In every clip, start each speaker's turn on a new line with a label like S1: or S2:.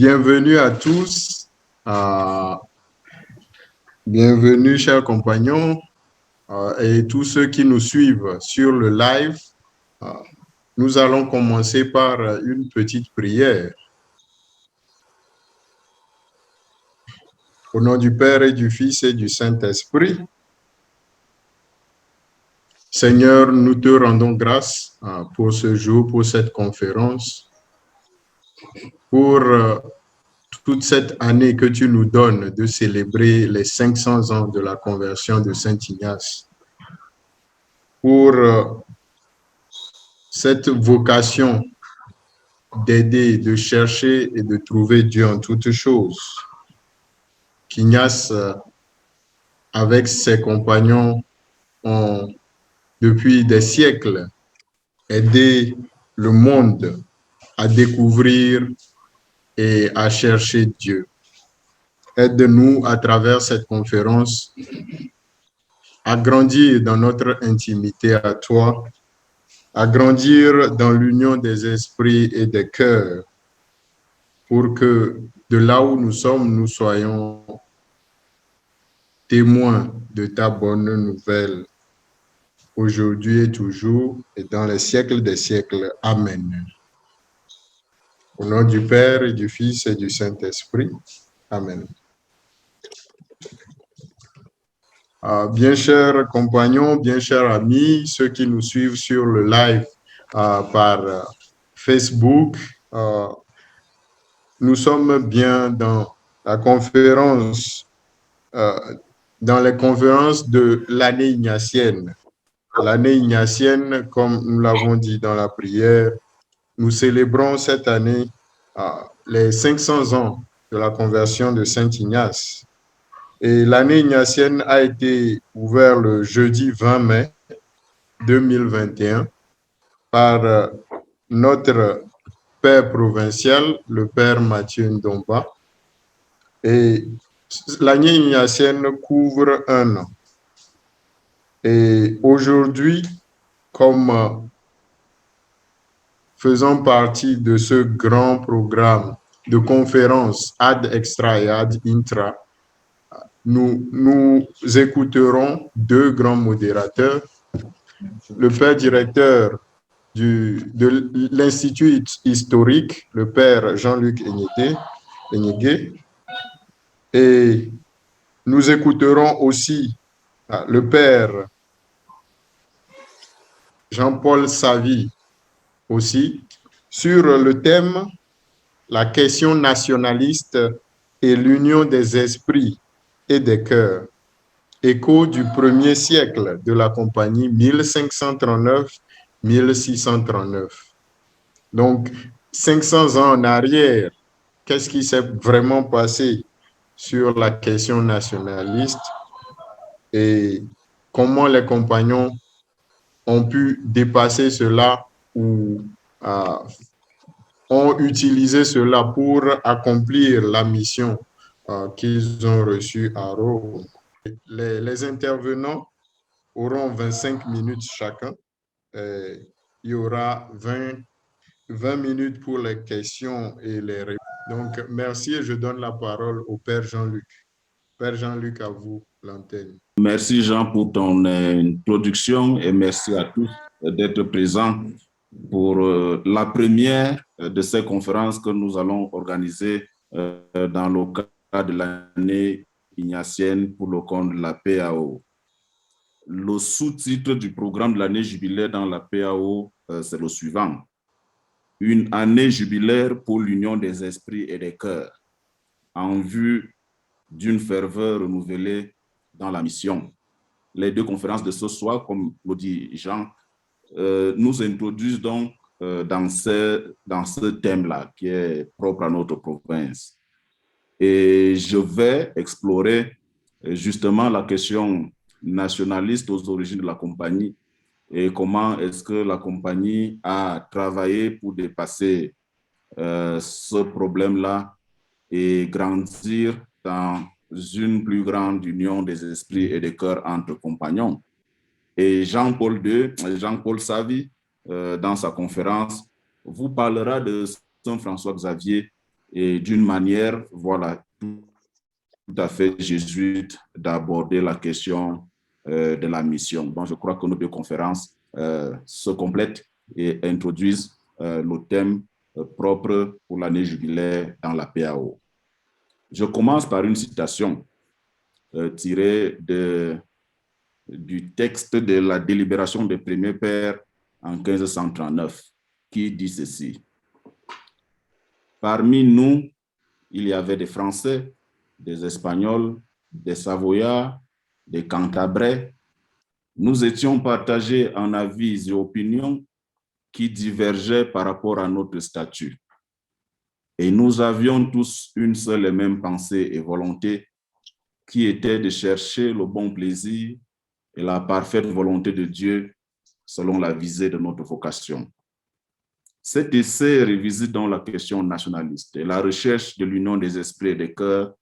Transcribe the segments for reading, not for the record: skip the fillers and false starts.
S1: Bienvenue à tous. Euh, Bienvenue, chers compagnons, et tous ceux qui nous suivent sur le live. Euh, Nous allons commencer par une petite prière. Au nom du Père et du Fils et du Saint-Esprit, Seigneur, nous te rendons grâce pour ce jour, pour cette conférence, pour toute cette année que tu nous donnes de célébrer les 500 ans de la conversion de Saint Ignace, pour cette vocation d'aider, de chercher et de trouver Dieu en toutes choses. Qu'Ignace, avec ses compagnons, ont depuis des siècles aidé le monde à découvrir et à chercher Dieu. Aide-nous à travers cette conférence à grandir dans notre intimité à toi, à grandir dans l'union des esprits et des cœurs, pour que de là où nous sommes, nous soyons témoins de ta bonne nouvelle, aujourd'hui et toujours, et dans les siècles des siècles. Amen. Au nom du Père et du Fils et du Saint-Esprit. Amen. Bien chers compagnons, bien chers amis, ceux qui nous suivent sur le live par Facebook, nous sommes bien dans la conférence, dans les conférences de l'année ignatienne. L'année ignatienne, comme nous l'avons dit dans la prière, nous célébrons cette année les 500 ans de la conversion de Saint Ignace. Et l'année ignatienne a été ouverte le jeudi 20 mai 2021 par notre père provincial, le père Mathieu Ndomba. Et l'année ignatienne couvre un an. Et aujourd'hui, comme faisant partie de ce grand programme de conférences ad extra et ad intra, nous écouterons deux grands modérateurs, le père directeur de l'Institut historique, le père Jean-Luc Enyégué, et nous écouterons aussi le père Jean-Paul Savy aussi sur le thème « La question nationaliste et l'union des esprits et des cœurs ». Écho du premier siècle de la compagnie 1539-1639. Donc, 500 ans en arrière, qu'est-ce qui s'est vraiment passé sur la question nationaliste et comment les compagnons ont pu dépasser cela ou ont utilisé cela pour accomplir la mission qu'ils ont reçue à Rome. Les intervenants auront 25 minutes chacun. Il y aura 20 minutes pour les questions et les réponses. Donc, merci et je donne la parole au Père Jean-Luc. Père Jean-Luc, à vous l'antenne.
S2: Merci Jean pour ton introduction et merci à tous d'être présents pour la première de ces conférences que nous allons organiser dans le cadre de l'année ignatienne pour le compte de la PAO. Le sous-titre du programme de l'année jubilaire dans la PAO, c'est le suivant. Une année jubilaire pour l'union des esprits et des cœurs, en vue d'une ferveur renouvelée dans la mission. Les deux conférences de ce soir, comme le dit Jean, nous introduisent donc dans ce thème-là qui est propre à notre province. Et je vais explorer justement la question nationaliste aux origines de la compagnie et comment est-ce que la compagnie a travaillé pour dépasser ce problème-là et grandir dans une plus grande union des esprits et des cœurs entre compagnons. Et Jean-Paul Savy, dans sa conférence, vous parlera de Saint François Xavier et d'une manière, voilà, tout à fait jésuite d'aborder la question de la mission. Donc, je crois que nos deux conférences se complètent et introduisent le thème propre pour l'année jubilaire dans la PAO. Je commence par une citation tirée du texte de la délibération des premiers pères en 1539, qui dit ceci. Parmi nous, il y avait des Français, des Espagnols, des Savoyards, des Cantabrais. Nous étions partagés en avis et opinions qui divergeaient par rapport à notre statut. Et nous avions tous une seule et même pensée et volonté, qui était de chercher le bon plaisir et la parfaite volonté de Dieu selon la visée de notre vocation. Cet essai revisite donc la question nationaliste et la recherche de l'union des esprits et des cœurs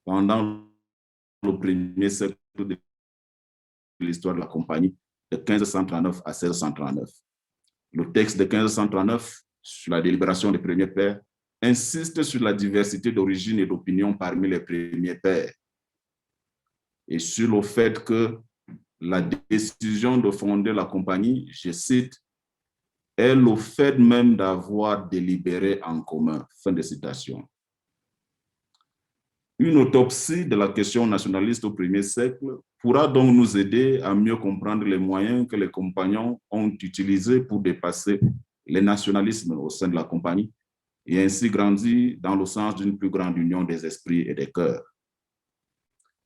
S2: pendant le premier siècle de l'histoire de la compagnie de 1539 à 1639. Le texte de 1539 sur la délibération des premiers pères insiste sur la diversité d'origine et d'opinion parmi les premiers pères et sur le fait que la décision de fonder la compagnie, je cite, est le fait même d'avoir délibéré en commun. Fin de citation. Une autopsie de la question nationaliste au premier siècle pourra donc nous aider à mieux comprendre les moyens que les compagnons ont utilisés pour dépasser les nationalismes au sein de la compagnie et ainsi grandir dans le sens d'une plus grande union des esprits et des cœurs.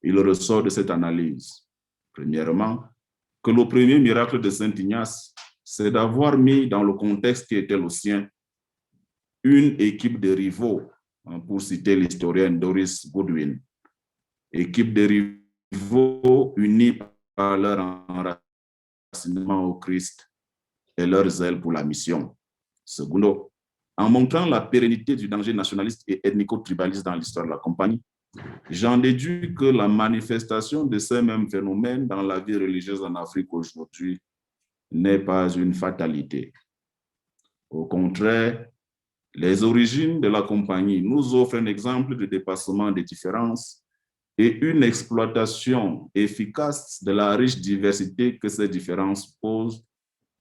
S2: Il ressort de cette analyse, premièrement, que le premier miracle de Saint Ignace, c'est d'avoir mis dans le contexte qui était le sien une équipe de rivaux, pour citer l'historien Doris Goodwin, équipe de rivaux unis par leur enracinement au Christ et leur zèle pour la mission. Secondo, en montrant la pérennité du danger nationaliste et ethnico-tribaliste dans l'histoire de la compagnie, j'en déduis que la manifestation de ces mêmes phénomènes dans la vie religieuse en Afrique aujourd'hui n'est pas une fatalité. Au contraire, les origines de la compagnie nous offrent un exemple de dépassement des différences et une exploitation efficace de la riche diversité que ces différences posent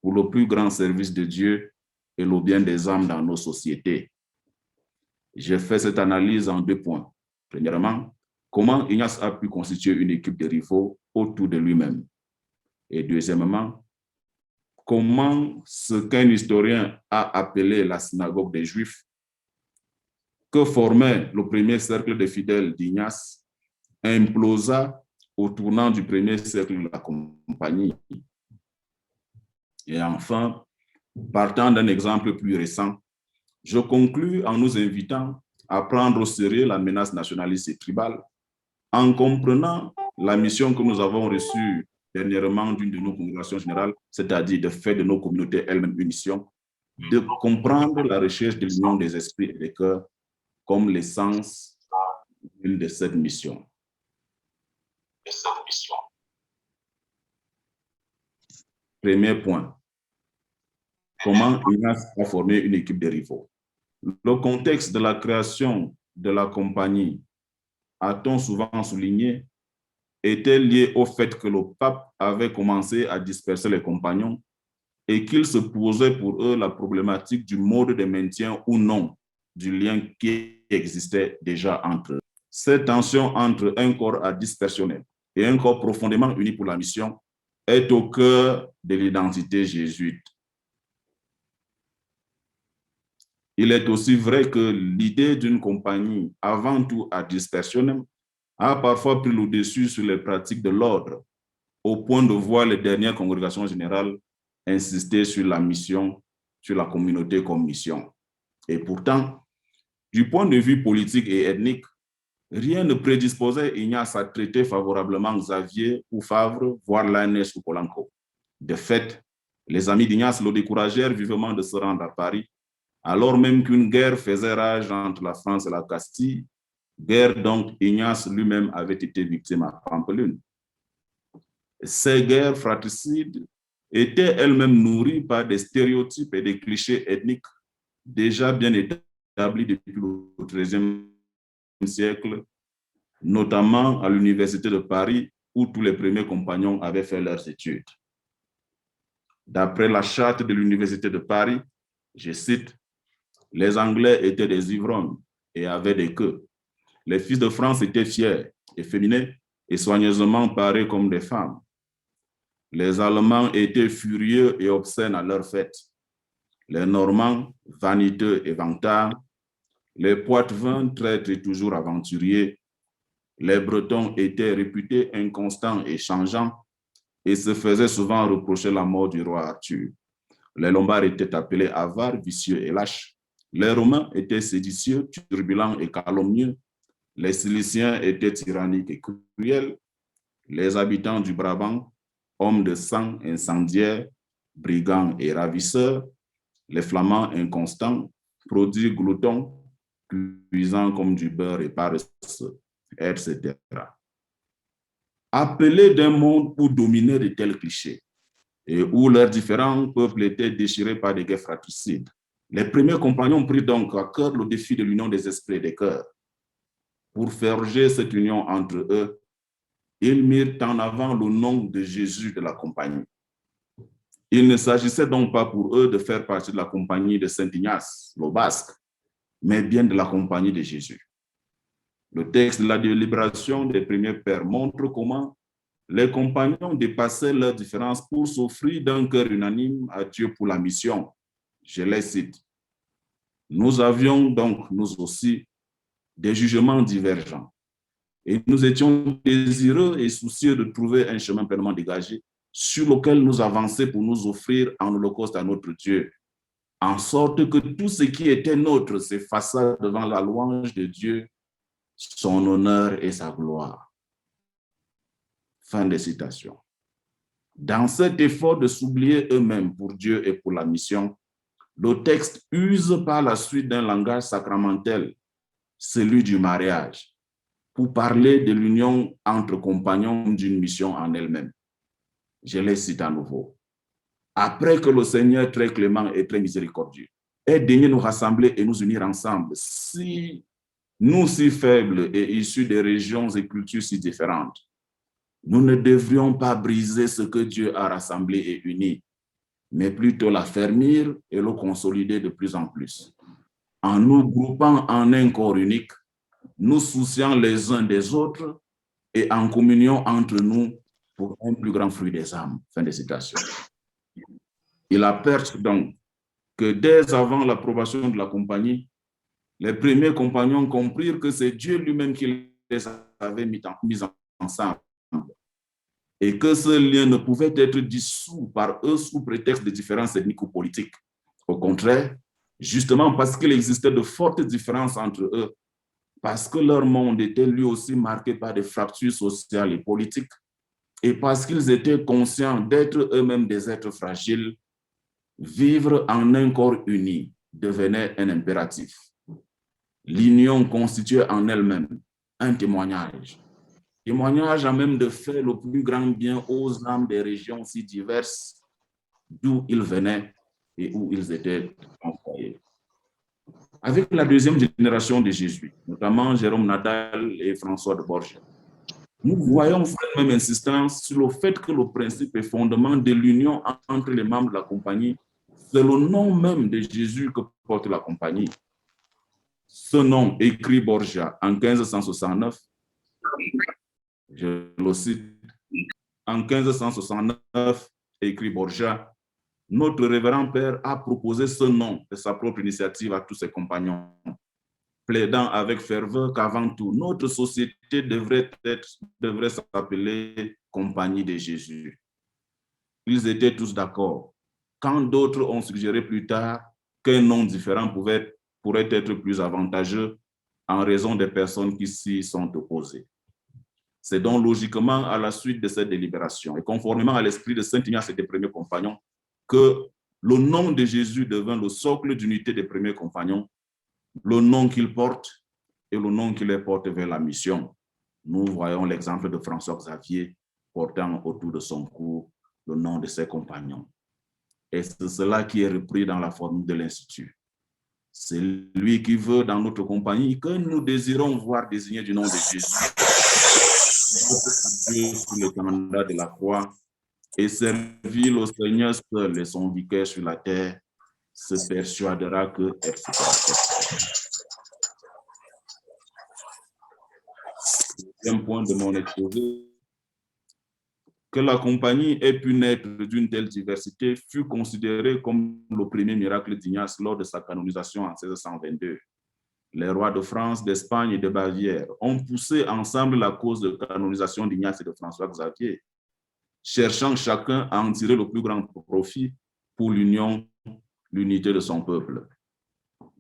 S2: pour le plus grand service de Dieu et le bien des âmes dans nos sociétés. J'ai fait cette analyse en 2 points. Premièrement, comment Ignace a pu constituer une équipe de rivaux autour de lui-même. Et deuxièmement, comment ce qu'un historien a appelé la synagogue des Juifs, que formait le premier cercle de fidèles d'Ignace, implosa au tournant du premier cercle de la compagnie. Et enfin, partant d'un exemple plus récent, je conclus en nous invitant à prendre au sérieux la menace nationaliste et tribale, en comprenant la mission que nous avons reçue dernièrement d'une de nos congrégations générales, c'est-à-dire de faire de nos communautés elles-mêmes une mission, de comprendre la recherche de l'union des esprits et des cœurs comme l'essence de cette mission. Premier point. Comment Ignace a formé une équipe de rivaux? Le contexte de la création de la compagnie, a-t-on souvent souligné, était lié au fait que le pape avait commencé à disperser les compagnons et qu'il se posait pour eux la problématique du mode de maintien ou non du lien qui existait déjà entre eux. Cette tension entre un corps à dispersionner et un corps profondément uni pour la mission est au cœur de l'identité jésuite. Il est aussi vrai que l'idée d'une compagnie avant tout à dispersionner a parfois pris le dessus sur les pratiques de l'ordre, au point de voir les dernières congrégations générales insister sur la mission, sur la communauté comme mission. Et pourtant, du point de vue politique et ethnique, rien ne prédisposait Ignace à traiter favorablement Xavier ou Favre, voire Lanès ou Polanco. De fait, les amis d'Ignace le découragèrent vivement de se rendre à Paris, alors même qu'une guerre faisait rage entre la France et la Castille, guerre dont Ignace lui-même avait été victime à Pampelune. Ces guerres fratricides étaient elles-mêmes nourries par des stéréotypes et des clichés ethniques déjà bien établis établie depuis le XIIIe siècle, notamment à l'Université de Paris, où tous les premiers compagnons avaient fait leurs études. D'après la charte de l'Université de Paris, je cite, « Les Anglais étaient des ivrognes et avaient des queues. Les fils de France étaient fiers, efféminés et soigneusement parés comme des femmes. Les Allemands étaient furieux et obscènes à leurs fêtes. Les Normands, vaniteux et vantards. Les Poitevins, traîtres et toujours aventuriers. Les Bretons étaient réputés inconstants et changeants et se faisaient souvent reprocher la mort du roi Arthur. Les Lombards étaient appelés avares, vicieux et lâches. Les Romains étaient séditieux, turbulents et calomnieux. Les Ciliciens étaient tyranniques et cruels. Les habitants du Brabant, hommes de sang, incendiaires, brigands et ravisseurs. Les Flamands inconstants, prodigues gloutons, cuisants comme du beurre et paresseux, etc. Appelés d'un monde où dominaient de tels clichés et où leurs différents peuples étaient déchirés par des guerres fratricides, les premiers compagnons prirent donc à cœur le défi de l'union des esprits et des cœurs. Pour forger cette union entre eux, ils mirent en avant le nom de Jésus de la compagnie. Il ne s'agissait donc pas pour eux de faire partie de la compagnie de Saint-Ignace, le Basque, mais bien de la compagnie de Jésus. Le texte de la délibération des premiers pères montre comment les compagnons dépassaient leurs différences pour s'offrir d'un cœur unanime à Dieu pour la mission. Je les cite. Nous avions donc, nous aussi, des jugements divergents. Et nous étions désireux et soucieux de trouver un chemin pleinement dégagé sur lequel nous avancer pour nous offrir en holocauste à notre Dieu, en sorte que tout ce qui était nôtre s'effaça devant la louange de Dieu, son honneur et sa gloire. Fin de citation. Dans cet effort de s'oublier eux-mêmes pour Dieu et pour la mission, le texte use par la suite d'un langage sacramentel, celui du mariage, pour parler de l'union entre compagnons d'une mission en elle-même. Je les cite à nouveau. Après que le Seigneur très clément et très miséricordieux ait daigné nous rassembler et nous unir ensemble, si nous si faibles et issus des régions et cultures si différentes, nous ne devrions pas briser ce que Dieu a rassemblé et uni, mais plutôt l'affermir et le consolider de plus en plus, en nous groupant en un corps unique, nous souciant les uns des autres et en communion entre nous pour un plus grand fruit des âmes. Fin de citation. Il aperçoit donc que dès avant l'approbation de la compagnie, les premiers compagnons comprirent que c'est Dieu lui-même qui les avait mis ensemble et que ce lien ne pouvait être dissous par eux sous prétexte de différences ethniques ou politiques. Au contraire, justement parce qu'il existait de fortes différences entre eux, parce que leur monde était lui aussi marqué par des fractures sociales et politiques, et parce qu'ils étaient conscients d'être eux-mêmes des êtres fragiles, vivre en un corps uni devenait un impératif. L'union constituait en elle-même un témoignage à même de faire le plus grand bien aux âmes des régions si diverses d'où ils venaient et où ils étaient envoyés. Avec la deuxième génération de Jésus, notamment Jérôme Nadal et François de Borges, nous voyons même insistance sur le fait que le principe et fondement de l'union entre les membres de la compagnie, c'est le nom même de Jésus que porte la compagnie. Ce nom, écrit Borgia en 1569, je le cite, en 1569, écrit Borgia, notre révérend père a proposé ce nom de sa propre initiative à tous ses compagnons, plaidant avec ferveur qu'avant tout, notre société devrait s'appeler Compagnie de Jésus. Ils étaient tous d'accord, quand d'autres ont suggéré plus tard qu'un nom différent pourrait être plus avantageux en raison des personnes qui s'y sont opposées. C'est donc logiquement à la suite de cette délibération et conformément à l'esprit de Saint Ignace et des premiers compagnons que le nom de Jésus devint le socle d'unité des premiers compagnons, le nom qu'il porte et le nom qui les porte vers la mission. Nous voyons l'exemple de François Xavier portant autour de son cou le nom de ses compagnons. Et c'est cela qui est repris dans la formule de l'Institut. C'est lui qui veut dans notre compagnie que nous désirons voir désigner du nom de Jésus Dieu sur le canada de la croix et servir le Seigneur seul et son vicaire sur la terre se persuadera que, etc. Deuxième point de mon exposé, que la compagnie ait pu naître d'une telle diversité fut considéré comme le premier miracle d'Ignace lors de sa canonisation en 1622. Les rois de France, d'Espagne et de Bavière ont poussé ensemble la cause de canonisation d'Ignace et de François Xavier, cherchant chacun à en tirer le plus grand profit pour l'unité de son peuple.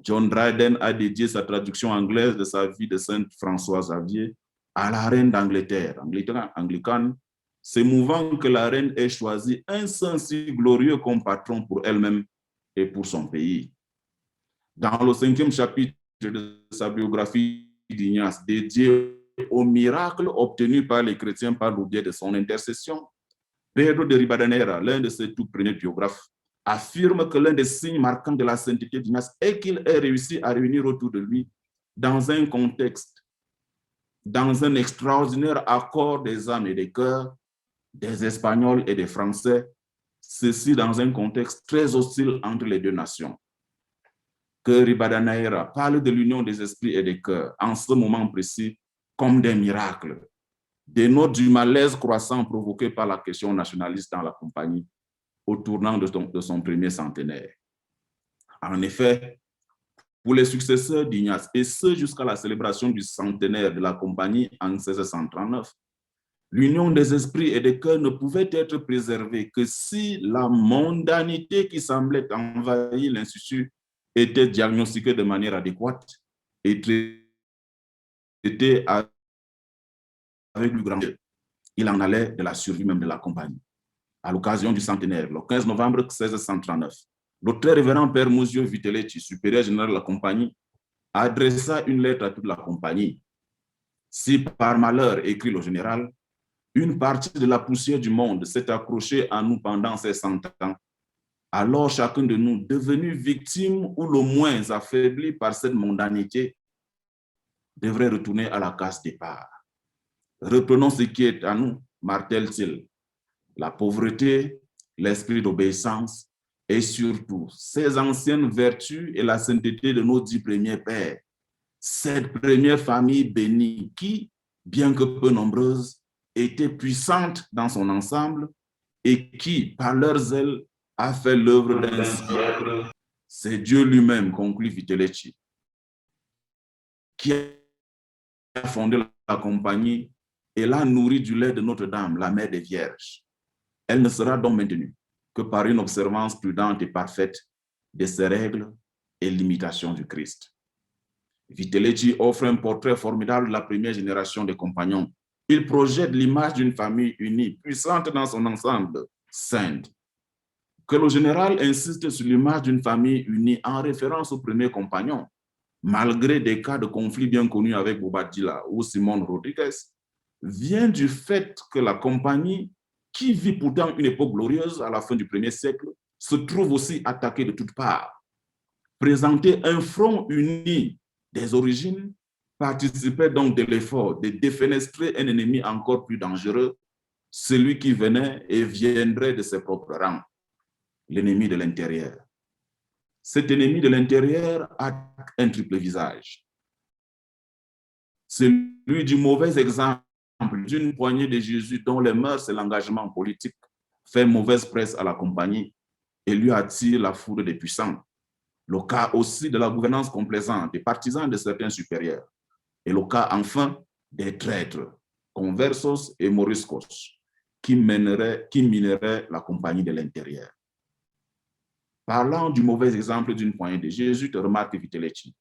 S2: John Dryden a dédié sa traduction anglaise de sa vie de Saint François Xavier à la reine d'Angleterre, anglicane, s'émouvant que la reine ait choisi un saint si glorieux comme patron pour elle-même et pour son pays. Dans le 5e chapitre de sa biographie d'Ignace, dédiée aux miracles obtenus par les chrétiens par le biais de son intercession, Pedro de Ribadeneira, l'un de ses tout premiers biographes, affirme que l'un des signes marquants de la sainteté d'Ignace est qu'il ait réussi à réunir autour de lui, dans un contexte, dans un extraordinaire accord des âmes et des cœurs, des Espagnols et des Français, ceci dans un contexte très hostile entre les deux nations. Que Ribadeneira parle de l'union des esprits et des cœurs en ce moment précis comme des miracles, dénote du malaise croissant provoqué par la question nationaliste dans la compagnie au tournant de son premier centenaire. En effet, pour les successeurs d'Ignace, et ce jusqu'à la célébration du centenaire de la compagnie en 1639, l'union des esprits et des cœurs ne pouvait être préservée que si la mondanité qui semblait envahir l'institut était diagnostiquée de manière adéquate et traitée avec le grand. Il en allait de la survie même de la compagnie. À l'occasion du centenaire, le 15 novembre 1639, le très révérend Père Muzio Vitelletti, supérieur général de la compagnie, adressa une lettre à toute la compagnie. Si par malheur, écrit le général, une partie de la poussière du monde s'est accrochée à nous pendant ces 100 ans, alors chacun de nous, devenu victime ou le moins affaibli par cette mondanité, devrait retourner à la case départ. Reprenons ce qui est à nous, martèle-t-il, la pauvreté, l'esprit d'obéissance et surtout ces anciennes vertus et la sainteté de nos 10 premiers pères, cette première famille bénie qui, bien que peu nombreuse, était puissante dans son ensemble et qui, par leur zèle, a fait l'œuvre d'un siècle. C'est Dieu lui-même, conclut Vitelletti, qui a fondé la compagnie et l'a nourrie du lait de Notre-Dame, la mère des Vierges. Elle ne sera donc maintenue que par une observance prudente et parfaite de ses règles et l'imitation du Christ. Vitelletti offre un portrait formidable de la première génération des compagnons. Il projette l'image d'une famille unie, puissante dans son ensemble, sainte. Que le général insiste sur l'image d'une famille unie en référence aux premiers compagnons, malgré des cas de conflit bien connus avec Bobadilla ou Simon Rodriguez, vient du fait que la compagnie, qui vit pourtant une époque glorieuse à la fin du 1er siècle, se trouve aussi attaquée de toutes parts. Présenter un front uni des origines participait donc de l'effort de défenestrer un ennemi encore plus dangereux, celui qui venait et viendrait de ses propres rangs, l'ennemi de l'intérieur. Cet ennemi de l'intérieur a un triple visage. Celui du mauvais exemple d'une poignée de Jésus dont les mœurs et l'engagement politique fait mauvaise presse à la compagnie et lui attire la foudre des puissants. Le cas aussi de la gouvernance complaisante des partisans de certains supérieurs. Et le cas enfin des traîtres, conversos et moriscos, qui mineraient la compagnie de l'intérieur. Parlant du mauvais exemple d'une poignée de Jésus, te remarque Vitelletti.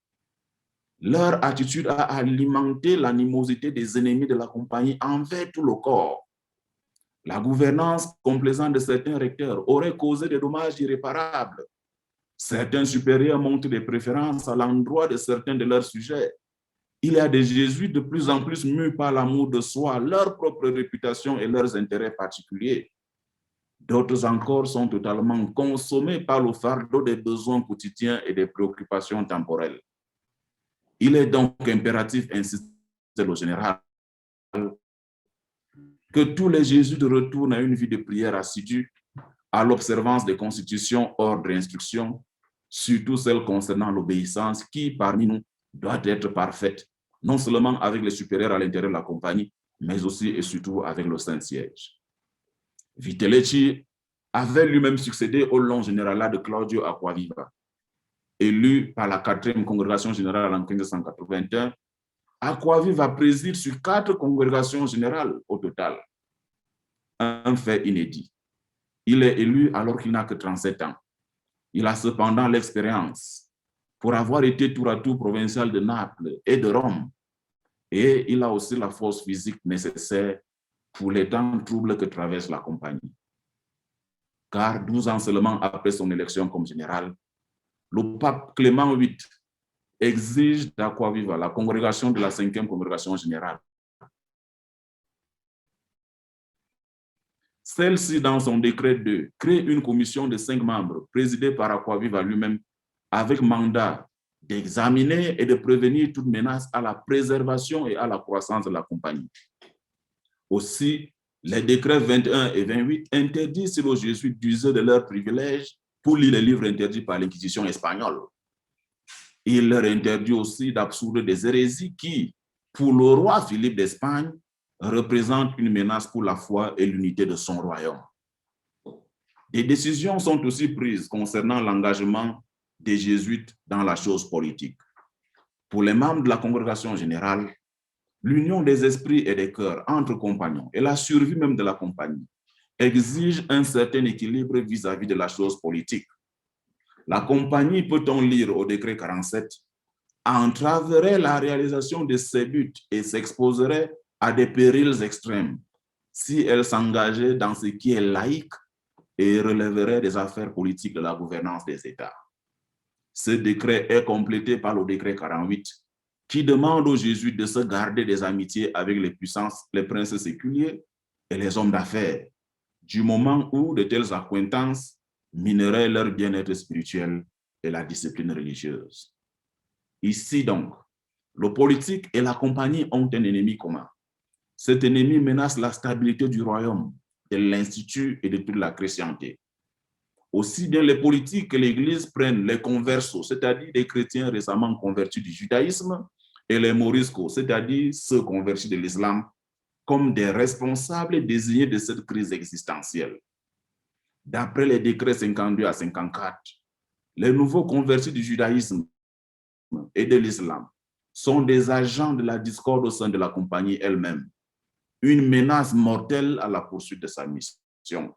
S2: Leur attitude a alimenté l'animosité des ennemis de la compagnie envers tout le corps. La gouvernance complaisante de certains recteurs aurait causé des dommages irréparables. Certains supérieurs montrent des préférences à l'endroit de certains de leurs sujets. Il y a des jésuites de plus en plus mus par l'amour de soi, leur propre réputation et leurs intérêts particuliers. D'autres encore sont totalement consommés par le fardeau des besoins quotidiens et des préoccupations temporelles. Il est donc impératif, insiste le général, que tous les jésuites retournent à une vie de prière assidue, à l'observance des constitutions, ordres et instructions, surtout celles concernant l'obéissance qui, parmi nous, doit être parfaite, non seulement avec les supérieurs à l'intérieur de la compagnie, mais aussi et surtout avec le Saint-Siège. Vitellecci avait lui-même succédé au long généralat de Claudio Acquaviva. Élu par la 4e congrégation générale en 1581, Acquaviva préside sur 4 congrégations générales au total. Un fait inédit. Il est élu alors qu'il n'a que 37 ans. Il a cependant l'expérience pour avoir été tour à tour provincial de Naples et de Rome. Et il a aussi la force physique nécessaire pour les temps troubles que traverse la compagnie. Car 12 ans seulement après son élection comme général, le pape Clément VIII exige d'Acquaviva la congrégation de la 5e congrégation générale. Celle-ci, dans son décret 2, crée une commission de 5 membres présidée par Acquaviva lui-même avec mandat d'examiner et de prévenir toute menace à la préservation et à la croissance de la compagnie. Aussi, les décrets 21 et 28 interdisent aux jésuites d'user de leurs privilèges pour lire les livres interdits par l'Inquisition espagnole. Il leur interdit aussi d'absoudre des hérésies qui, pour le roi Philippe d'Espagne, représentent une menace pour la foi et l'unité de son royaume. Des décisions sont aussi prises concernant l'engagement des jésuites dans la chose politique. Pour les membres de la congrégation générale, l'union des esprits et des cœurs entre compagnons et la survie même de la compagnie exige un certain équilibre vis-à-vis de la chose politique. La compagnie, peut-on lire au décret 47, entraverait la réalisation de ses buts et s'exposerait à des périls extrêmes si elle s'engageait dans ce qui est laïque et relèverait des affaires politiques de la gouvernance des États. Ce décret est complété par le décret 48 qui demande aux jésuites de se garder des amitiés avec les puissances, les princes séculiers et les hommes d'affaires, du moment où de telles accointances mineraient leur bien-être spirituel et la discipline religieuse. Ici donc, le politique et la compagnie ont un ennemi commun. Cet ennemi menace la stabilité du royaume, de l'institut et de toute la chrétienté. Aussi bien les politiques que l'Église prennent les conversos, c'est-à-dire les chrétiens récemment convertis du judaïsme, et les moriscos, c'est-à-dire ceux convertis de l'islam, comme des responsables désignés de cette crise existentielle. D'après les décrets 52 à 54, les nouveaux convertis du judaïsme et de l'islam sont des agents de la discorde au sein de la compagnie elle-même, une menace mortelle à la poursuite de sa mission.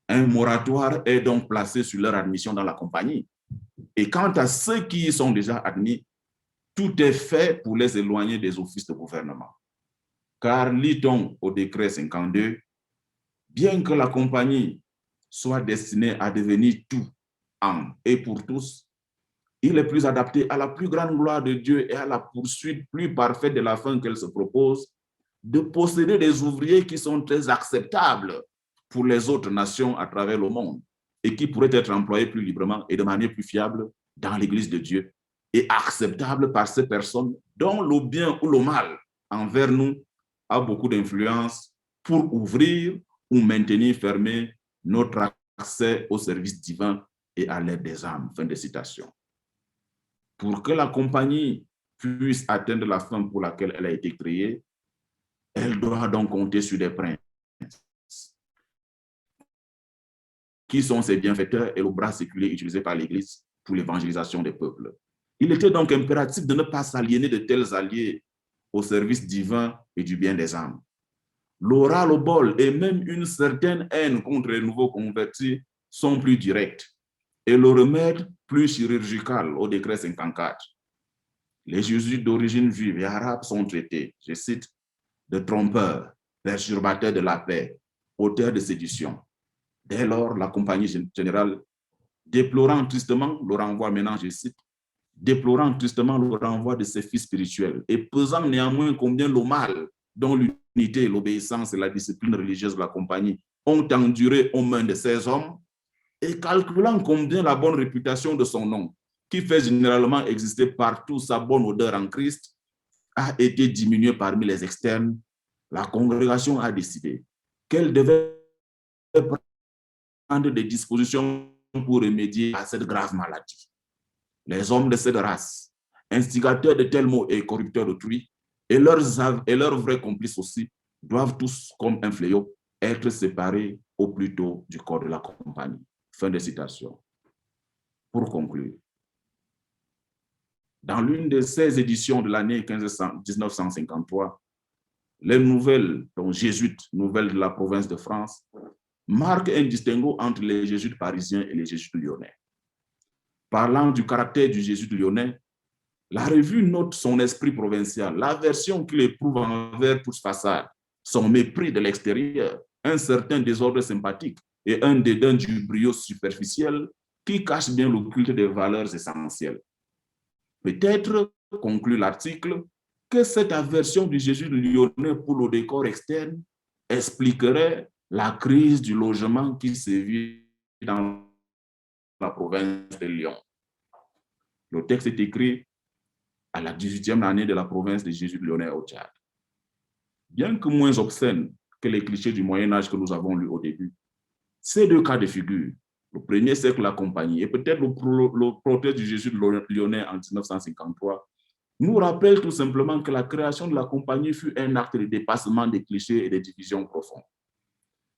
S2: Un moratoire est donc placé sur leur admission dans la compagnie. Et quant à ceux qui y sont déjà admis, tout est fait pour les éloigner des offices de gouvernement. Car, lit-on au décret 52, bien que la compagnie soit destinée à devenir tout en et pour tous, il est plus adapté à la plus grande gloire de Dieu et à la poursuite plus parfaite de la fin qu'elle se propose, de posséder des ouvriers qui sont très acceptables pour les autres nations à travers le monde et qui pourraient être employés plus librement et de manière plus fiable dans l'Église de Dieu et acceptables par ces personnes dont le bien ou le mal envers nous a beaucoup d'influence pour ouvrir ou maintenir fermé notre accès au service divin et à l'aide des âmes. Fin de citation. Pour que la compagnie puisse atteindre la fin pour laquelle elle a été créée, elle doit donc compter sur des princes qui sont ses bienfaiteurs et le bras séculier utilisé par l'Église pour l'évangélisation des peuples. Il était donc impératif de ne pas s'aliéner de tels alliés au service divin et du bien des âmes. L'oral au bol et même une certaine haine contre les nouveaux convertis sont plus directs et le remède plus chirurgical au décret 54. Les jésuites d'origine juive et arabe sont traités, je cite, de trompeurs, perturbateurs de la paix, auteurs de séduction. Dès lors, la compagnie générale, déplorant tristement le renvoi, maintenant je cite, déplorant tristement le renvoi de ses fils spirituels et pesant néanmoins combien le mal dont l'unité, l'obéissance et la discipline religieuse de la compagnie ont enduré aux mains de ces hommes, et calculant combien la bonne réputation de son nom, qui fait généralement exister partout sa bonne odeur en Christ, a été diminuée parmi les externes, la congrégation a décidé qu'elle devait prendre des dispositions pour remédier à cette grave maladie. Les hommes de cette race, instigateurs de tels maux et corrupteurs d'autrui, et leurs vrais complices aussi, doivent tous, comme un fléau, être séparés au plus tôt du corps de la compagnie. Fin de citation. Pour conclure, dans l'une de ces éditions de l'année 1953, les nouvelles, dont jésuites, nouvelles de la province de France, marquent un distinguo entre les jésuites parisiens et les jésuites lyonnais. Parlant du caractère du jésuite lyonnais, la revue note son esprit provincial, l'aversion qu'il éprouve envers toute façade, son mépris de l'extérieur, un certain désordre sympathique et un dédain du brio superficiel qui cache bien le culte des valeurs essentielles. Peut-être, conclut l'article, que cette aversion du jésuite lyonnais pour le décor externe expliquerait la crise du logement qui sévit dans la province de Lyon. Le texte est écrit à la 18e année de la province des jésuites lyonnais au Tchad. Bien que moins obscène que les clichés du Moyen-Âge que nous avons lus au début, ces deux cas de figure, le premier cercle de la compagnie et peut-être le protest du jésuite lyonnais en 1953, nous rappellent tout simplement que la création de la compagnie fut un acte de dépassement des clichés et des divisions profondes.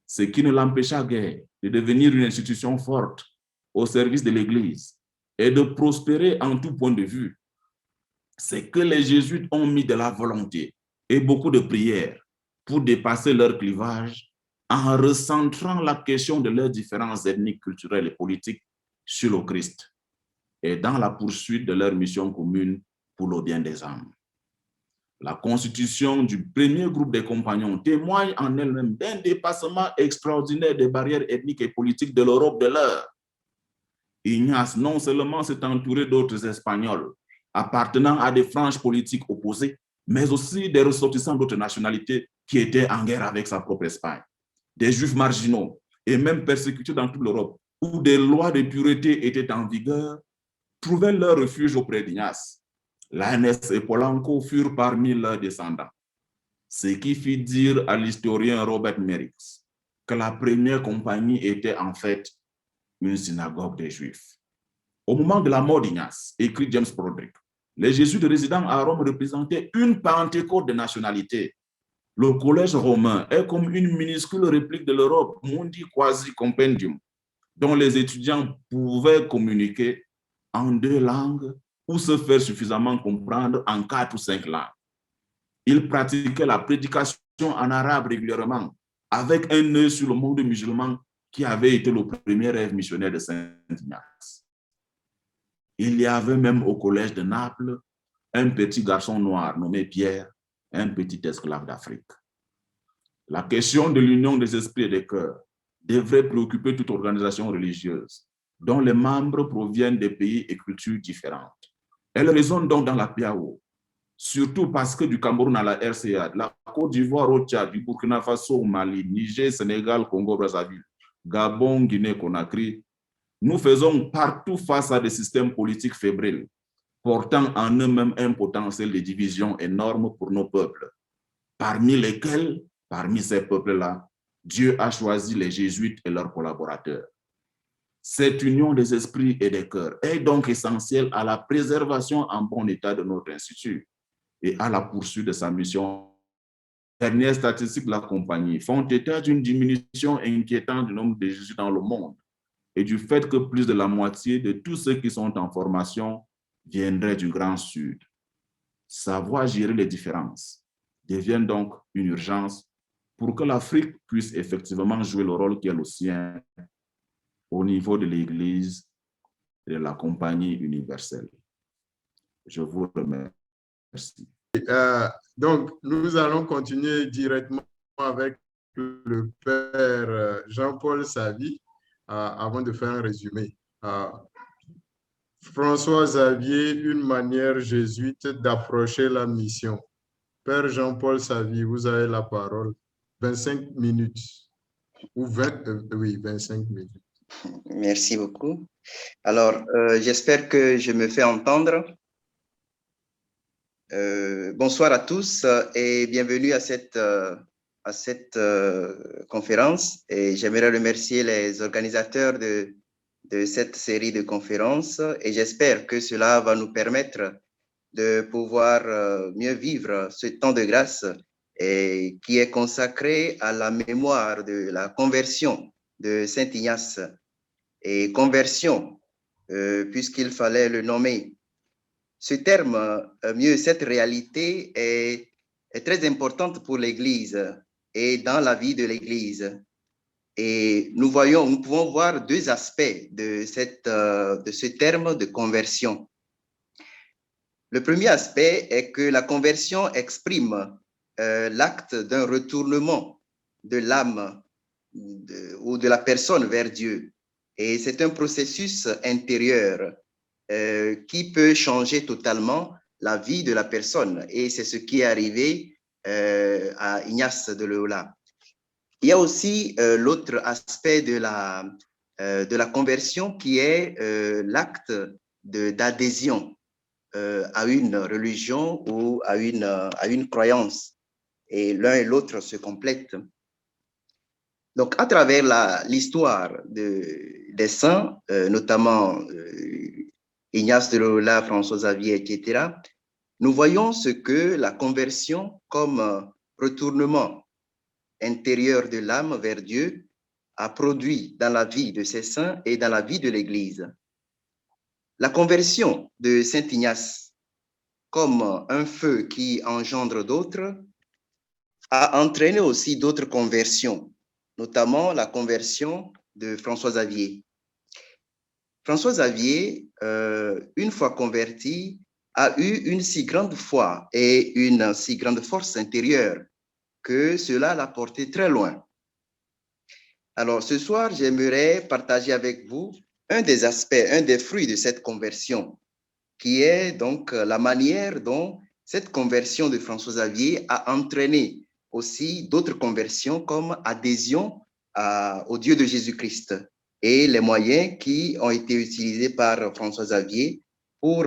S2: Ce qui ne l'empêcha guère de devenir une institution forte au service de l'Église et de prospérer en tout point de vue, c'est que les jésuites ont mis de la volonté et beaucoup de prières pour dépasser leur clivage en recentrant la question de leurs différences ethniques, culturelles et politiques sur le Christ et dans la poursuite de leur mission commune pour le bien des âmes. La constitution du premier groupe des compagnons témoigne en elle-même d'un dépassement extraordinaire des barrières ethniques et politiques de l'Europe de l'heure. Ignace non seulement s'est entouré d'autres Espagnols appartenant à des franges politiques opposées, mais aussi des ressortissants d'autres nationalités qui étaient en guerre avec sa propre Espagne, des juifs marginaux et même persécutés dans toute l'Europe, où des lois de pureté étaient en vigueur, trouvaient leur refuge auprès d'Ignace. Lainez et Polanco furent parmi leurs descendants, ce qui fit dire à l'historien Robert Merix que la première compagnie était en fait une synagogue des Juifs. Au moment de la mort d'Ignace, écrit James Broderick, les jésuites résidant à Rome représentaient une Pentecôte de nationalité. Le collège romain est comme une minuscule réplique de l'Europe, Mundi Quasi Compendium, dont les étudiants pouvaient communiquer en deux langues ou se faire suffisamment comprendre en 4 ou 5 langues. Ils pratiquaient la prédication en arabe régulièrement, avec un œil sur le monde musulman qui avait été le premier rêve missionnaire de Saint Ignace. Il y avait même au collège de Naples un petit garçon noir nommé Pierre, un petit esclave d'Afrique. La question de l'union des esprits et des cœurs devrait préoccuper toute organisation religieuse dont les membres proviennent des pays et cultures différentes. Elle résonne donc dans la PAO, surtout parce que du Cameroun à la RCA, de la Côte d'Ivoire au Tchad, du Burkina Faso au Mali, Niger, Sénégal, Congo, Brazzaville, Gabon, Guinée, Conakry, nous faisons partout face à des systèmes politiques fébriles, portant en eux-mêmes un potentiel de division énorme pour nos peuples, parmi lesquels, parmi ces peuples-là, Dieu a choisi les jésuites et leurs collaborateurs. Cette union des esprits et des cœurs est donc essentielle à la préservation en bon état de notre institut et à la poursuite de sa mission. Les dernières statistiques de la compagnie font état d'une diminution inquiétante du nombre de jésuites dans le monde et du fait que plus de la moitié de tous ceux qui sont en formation viendraient du Grand Sud. Savoir gérer les différences devient donc une urgence pour que l'Afrique puisse effectivement jouer le rôle qui est le sien au niveau de l'Église et de la compagnie universelle. Je vous remercie.
S1: Donc, nous allons continuer directement avec le Père Jean-Paul Savy avant de faire un résumé. François Xavier, une manière jésuite d'approcher la mission. Père Jean-Paul Savy, vous avez la parole. 25 minutes. ou 20, oui, 25 minutes.
S3: Merci beaucoup. Alors, j'espère que je me fais entendre. Bonsoir à tous et bienvenue à cette conférence. Et j'aimerais remercier les organisateurs de cette série de conférences et j'espère que cela va nous permettre de pouvoir mieux vivre ce temps de grâce et qui est consacré à la mémoire de la conversion de Saint Ignace. Et conversion, puisqu'il fallait le nommer. Ce terme, mieux cette réalité est très importante pour l'Église et dans la vie de l'Église. Et nous pouvons voir deux aspects de ce terme de conversion. Le premier aspect est que la conversion exprime l'acte d'un retournement de l'âme ou de la personne vers Dieu. Et c'est un processus intérieur qui peut changer totalement la vie de la personne. Et c'est ce qui est arrivé à Ignace de Loyola. Il y a aussi l'autre aspect de la conversion qui est l'acte d'adhésion à une religion ou à une croyance. Et l'un et l'autre se complètent. Donc, à travers l'histoire des saints, notamment Ignace de Loyola, François Xavier, etc., nous voyons ce que la conversion comme retournement intérieur de l'âme vers Dieu a produit dans la vie de ces saints et dans la vie de l'Église. La conversion de Saint Ignace, comme un feu qui engendre d'autres, a entraîné aussi d'autres conversions, notamment la conversion de François Xavier. François Xavier, une fois converti, a eu une si grande foi et une si grande force intérieure que cela l'a porté très loin. Alors, ce soir, j'aimerais partager avec vous un des aspects, un des fruits de cette conversion, qui est donc la manière dont cette conversion de François Xavier a entraîné aussi d'autres conversions comme adhésion au Dieu de Jésus-Christ et les moyens qui ont été utilisés par François Xavier pour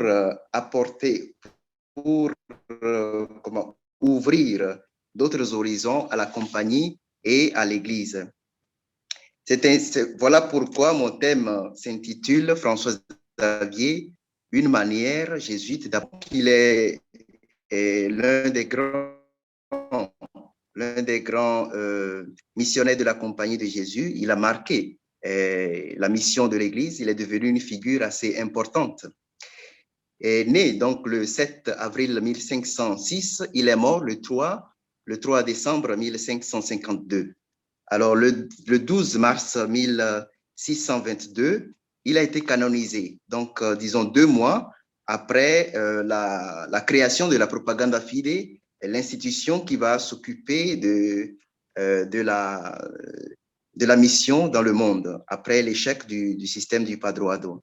S3: ouvrir d'autres horizons à la compagnie et à l'Église. Voilà pourquoi mon thème s'intitule François Xavier, une manière jésuite d'apprendre. Il est l'un des grands missionnaires de la Compagnie de Jésus. Il a marqué la mission de l'Église. Il est devenu une figure assez importante. Né donc le 7 avril 1506, il est mort le 3 décembre 1552. Alors, le 12 mars 1622, il a été canonisé. Donc, disons 2 mois après la création de la Propaganda Fide, l'institution qui va s'occuper de la mission dans le monde, après l'échec du système du Padroado.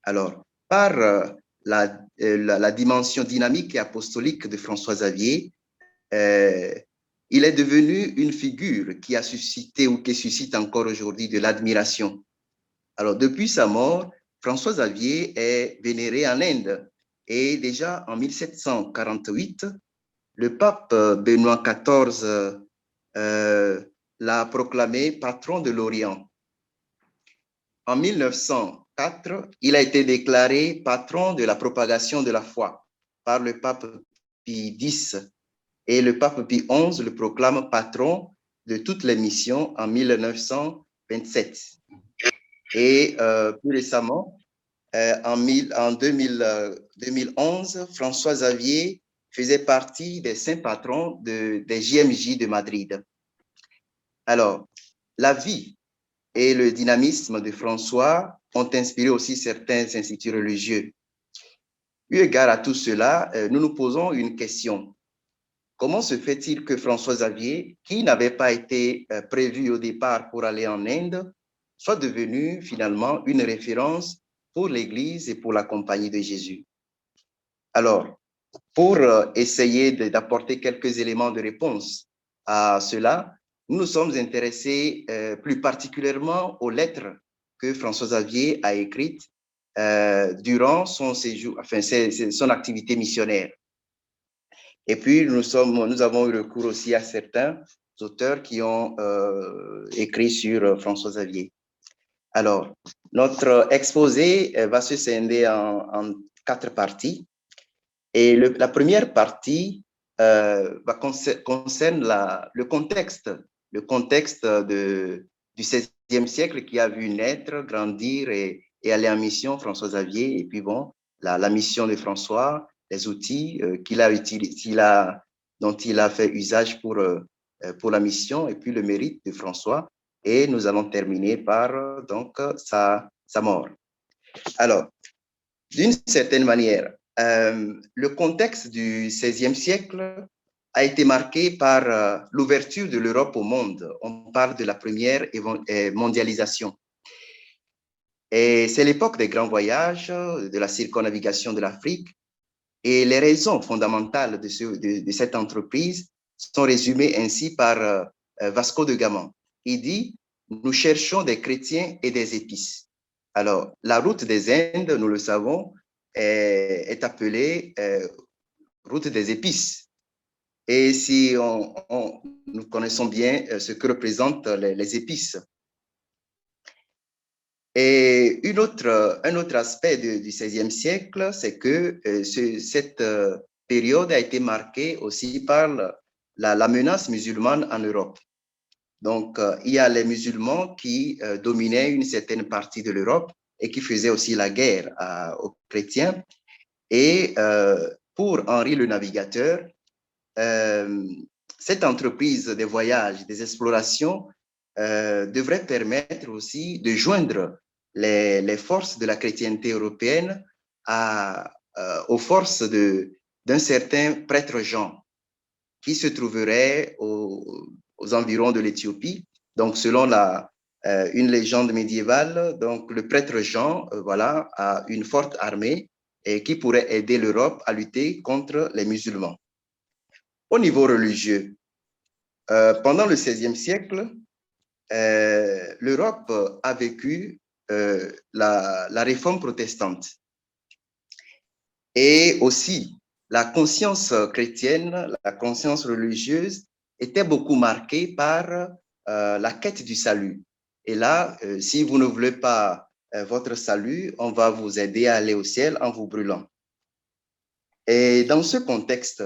S3: Alors, par la dimension dynamique et apostolique de François Xavier, il est devenu une figure qui a suscité ou qui suscite encore aujourd'hui de l'admiration. Alors, depuis sa mort, François Xavier est vénéré en Inde. Et déjà en 1748, le pape Benoît XIV l'a proclamé patron de l'Orient. En 1904, il a été déclaré patron de la propagation de la foi par le pape Pie X. Et le pape Pie XI le proclame patron de toutes les missions en 1927. Et plus récemment, en 2011, François Xavier faisait partie des saints patrons des JMJ de Madrid. Alors, la vie et le dynamisme de François ont inspiré aussi certains instituts religieux. Eu égard à tout cela, nous nous posons une question. Comment se fait-il que François Xavier, qui n'avait pas été prévu au départ pour aller en Inde, soit devenu finalement une référence pour l'Église et pour la Compagnie de Jésus? Alors, pour essayer d'apporter quelques éléments de réponse à cela, nous nous sommes intéressés plus particulièrement aux lettres que François-Xavier a écrites durant son séjour, enfin, son activité missionnaire. Et puis, nous avons eu recours aussi à certains auteurs qui ont écrit sur François-Xavier. Alors, notre exposé va se scinder en 4 parties. Et la première partie concerne le contexte du XVIe siècle qui a vu naître, grandir et aller en mission François-Xavier. Et puis bon, la mission de François, les outils dont il a fait usage pour la mission, et puis le mérite de François. Et nous allons terminer par donc sa mort. Alors, d'une certaine manière, le contexte du XVIe siècle a été marqué par l'ouverture de l'Europe au monde. On parle de la première mondialisation. Et c'est l'époque des grands voyages, de la circumnavigation de l'Afrique. Et les raisons fondamentales de cette entreprise sont résumées ainsi par Vasco de Gama. Il dit, nous cherchons des chrétiens et des épices. Alors, la route des Indes, nous le savons, est appelée route des épices. Et si nous connaissons bien ce que représentent les épices. Et un autre aspect du XVIe siècle, c'est que cette période a été marquée aussi par la menace musulmane en Europe. Donc, il y a les musulmans qui dominaient une certaine partie de l'Europe et qui faisaient aussi la guerre aux chrétiens. Et pour Henri le Navigateur, cette entreprise des voyages, des explorations, devrait permettre aussi de joindre les forces de la chrétienté européenne aux forces d'un certain prêtre Jean qui se trouverait aux environs de l'Éthiopie. Donc, selon une légende médiévale, donc le prêtre Jean a une forte armée et qui pourrait aider l'Europe à lutter contre les musulmans. Au niveau religieux, pendant le XVIe siècle, l'Europe a vécu la réforme protestante. Et aussi, la conscience chrétienne, la conscience religieuse était beaucoup marquée par la quête du salut. Et là, si vous ne voulez pas votre salut, on va vous aider à aller au ciel en vous brûlant. Et dans ce contexte,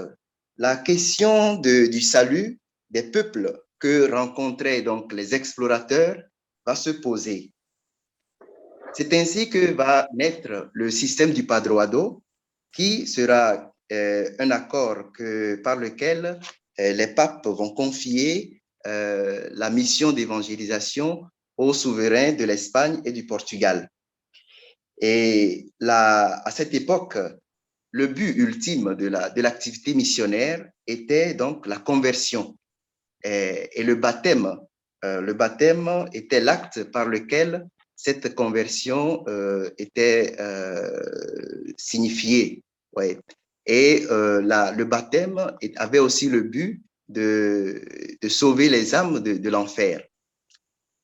S3: la question du salut des peuples que rencontraient donc les explorateurs va se poser. C'est ainsi que va naître le système du Padroado, qui sera un accord par lequel les papes vont confier la mission d'évangélisation aux souverains de l'Espagne et du Portugal. Et à cette époque, le but ultime de l'activité missionnaire était donc la conversion. Et le baptême était l'acte par lequel cette conversion était signifiée. Ouais. Et le baptême avait aussi le but de sauver les âmes de l'enfer.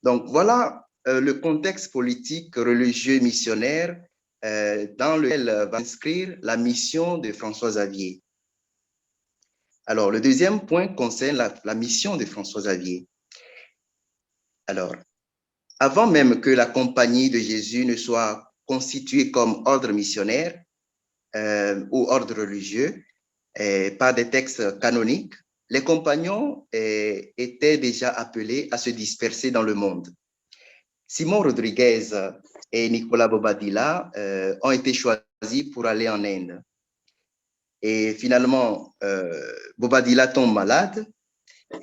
S3: Donc voilà le contexte politique, religieux, missionnaire dans lequel va inscrire la mission de François-Xavier. Alors, le deuxième point concerne la mission de François-Xavier. Alors, avant même que la compagnie de Jésus ne soit constituée comme ordre missionnaire ou ordre religieux par des textes canoniques, les compagnons étaient déjà appelés à se disperser dans le monde. Simon Rodriguez et Nicolas Bobadilla ont été choisis pour aller en Inde. Et finalement, Bobadilla tombe malade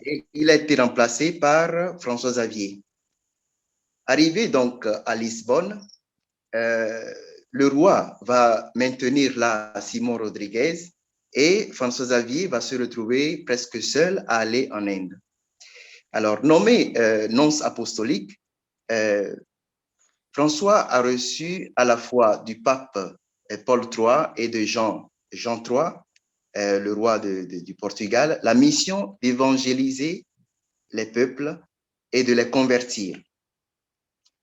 S3: et il a été remplacé par François-Xavier. Arrivé donc à Lisbonne, le roi va maintenir là Simon Rodriguez et François-Xavier va se retrouver presque seul à aller en Inde. Alors, nommé nonce apostolique, François a reçu à la fois du pape Paul III et de Jean III, le roi du Portugal, la mission d'évangéliser les peuples et de les convertir.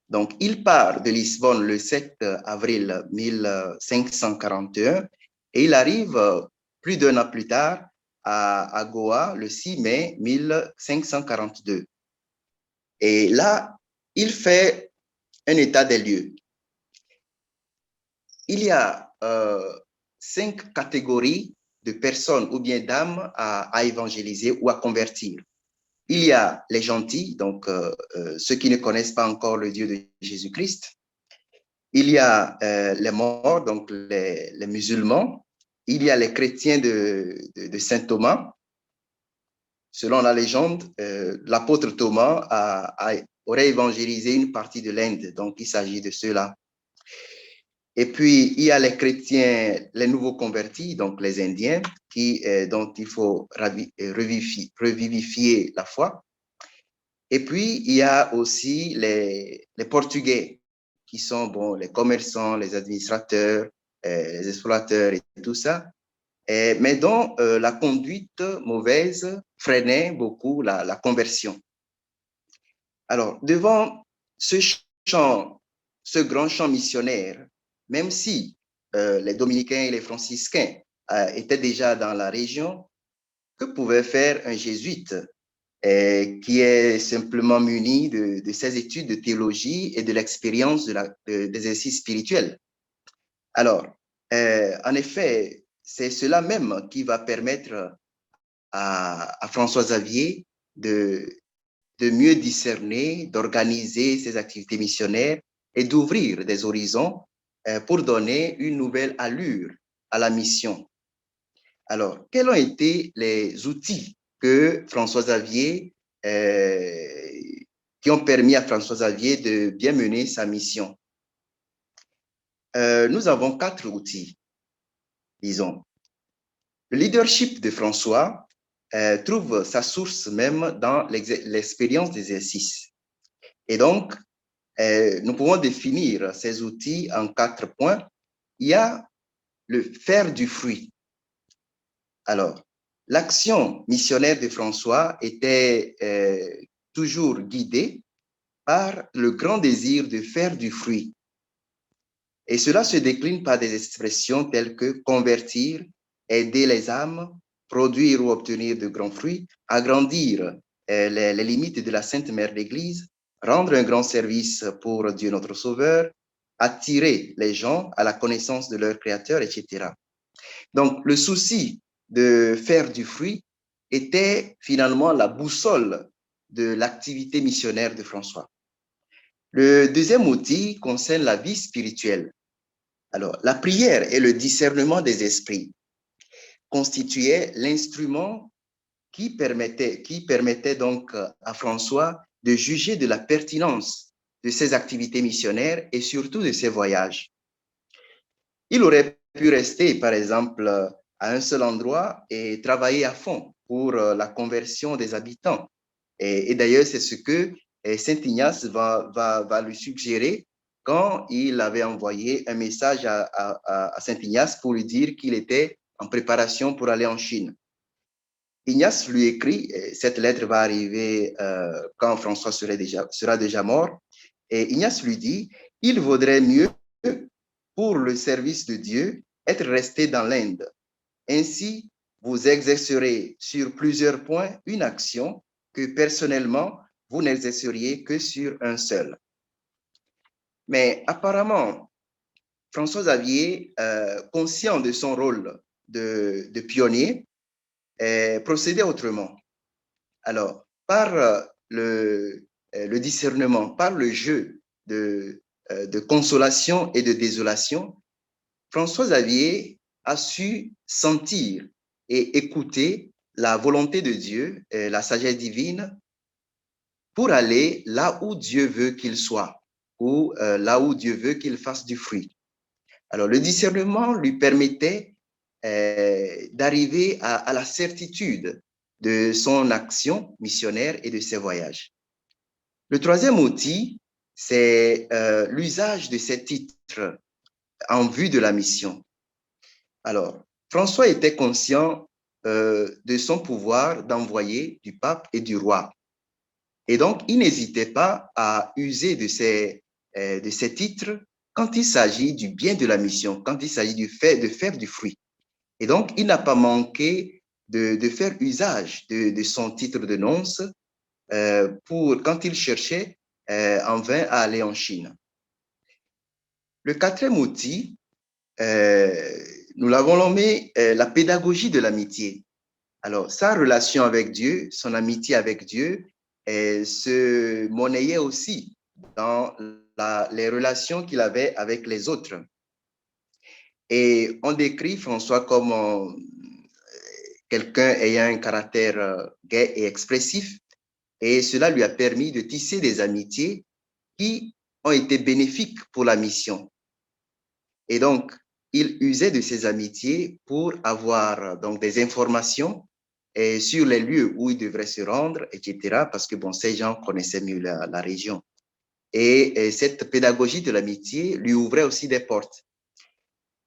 S3: Donc, il part de Lisbonne le 7 avril 1541 et il arrive plus d'un an plus tard à Goa le 6 mai 1542. Et là, il fait un état des lieux. Il y a 5 catégories de personnes ou bien d'âmes à évangéliser ou à convertir. Il y a les gentils, donc ceux qui ne connaissent pas encore le Dieu de Jésus-Christ. Il y a les morts, donc les musulmans. Il y a les chrétiens de Saint Thomas. Selon la légende, l'apôtre Thomas aurait évangélisé une partie de l'Inde, donc il s'agit de ceux-là. Et puis, il y a les chrétiens, les nouveaux convertis, donc les Indiens, dont il faut revivifier la foi. Et puis, il y a aussi les Portugais, qui sont les commerçants, les administrateurs, les exploiteurs et tout ça, mais dont la conduite mauvaise freinait beaucoup la conversion. Alors, devant ce grand champ missionnaire, même si les dominicains et les franciscains étaient déjà dans la région, que pouvait faire un jésuite qui est simplement muni de ses études de théologie et de l'expérience d'exercice spirituel? Alors, en effet, c'est cela même qui va permettre à François Xavier de mieux discerner, d'organiser ses activités missionnaires et d'ouvrir des horizons pour donner une nouvelle allure à la mission. Alors, quels ont été les outils que François Xavier, qui ont permis à François Xavier de bien mener sa mission? Nous avons 4 outils, disons. Le leadership de François trouve sa source même dans l'expérience d'exercice. Et donc, nous pouvons définir ces outils en 4 points. Il y a le faire du fruit. Alors, l'action missionnaire de François était toujours guidée par le grand désir de faire du fruit. Et cela se décline par des expressions telles que convertir, aider les âmes, produire ou obtenir de grands fruits, agrandir les limites de la Sainte Mère d'Église, rendre un grand service pour Dieu notre Sauveur, attirer les gens à la connaissance de leur Créateur, etc. Donc, le souci de faire du fruit était finalement la boussole de l'activité missionnaire de François. Le deuxième outil concerne la vie spirituelle. Alors, la prière et le discernement des esprits constituaient l'instrument qui permettait donc à François de juger de la pertinence de ses activités missionnaires et surtout de ses voyages. Il aurait pu rester, par exemple, à un seul endroit et travailler à fond pour la conversion des habitants. Et d'ailleurs, c'est ce que Saint Ignace va lui suggérer quand il avait envoyé un message à Saint Ignace pour lui dire qu'il était en préparation pour aller en Chine. Ignace lui écrit, cette lettre va arriver quand François sera déjà mort, et Ignace lui dit, il vaudrait mieux pour le service de Dieu être resté dans l'Inde. Ainsi, vous exercerez sur plusieurs points une action que personnellement, vous n'exerceriez que sur un seul. Mais apparemment, François Xavier, conscient de son rôle de pionnier, procédait autrement. Alors, par le discernement, par le jeu de consolation et de désolation, François Xavier a su sentir et écouter la volonté de Dieu, la sagesse divine, pour aller là où Dieu veut qu'il soit, ou là où Dieu veut qu'il fasse du fruit. Alors, le discernement lui permettait d'arriver à la certitude de son action missionnaire et de ses voyages. Le troisième outil, c'est l'usage de ces titres en vue de la mission. Alors, François était conscient de son pouvoir d'envoyer du pape et du roi. Et donc, il n'hésitait pas à user de ces titres quand il s'agit du bien de la mission, quand il s'agit de faire du fruit. Et donc, il n'a pas manqué de faire usage de son titre de nonce quand il cherchait en vain à aller en Chine. Le quatrième outil, nous l'avons nommé la pédagogie de l'amitié. Alors, sa relation avec Dieu, son amitié avec Dieu, se monnayait aussi dans les relations qu'il avait avec les autres. Et on décrit François comme quelqu'un ayant un caractère gai et expressif, et cela lui a permis de tisser des amitiés qui ont été bénéfiques pour la mission. Et donc, il usait de ces amitiés pour avoir donc des informations sur les lieux où il devrait se rendre, etc., parce que bon, ces gens connaissaient mieux la région. Et cette pédagogie de l'amitié lui ouvrait aussi des portes.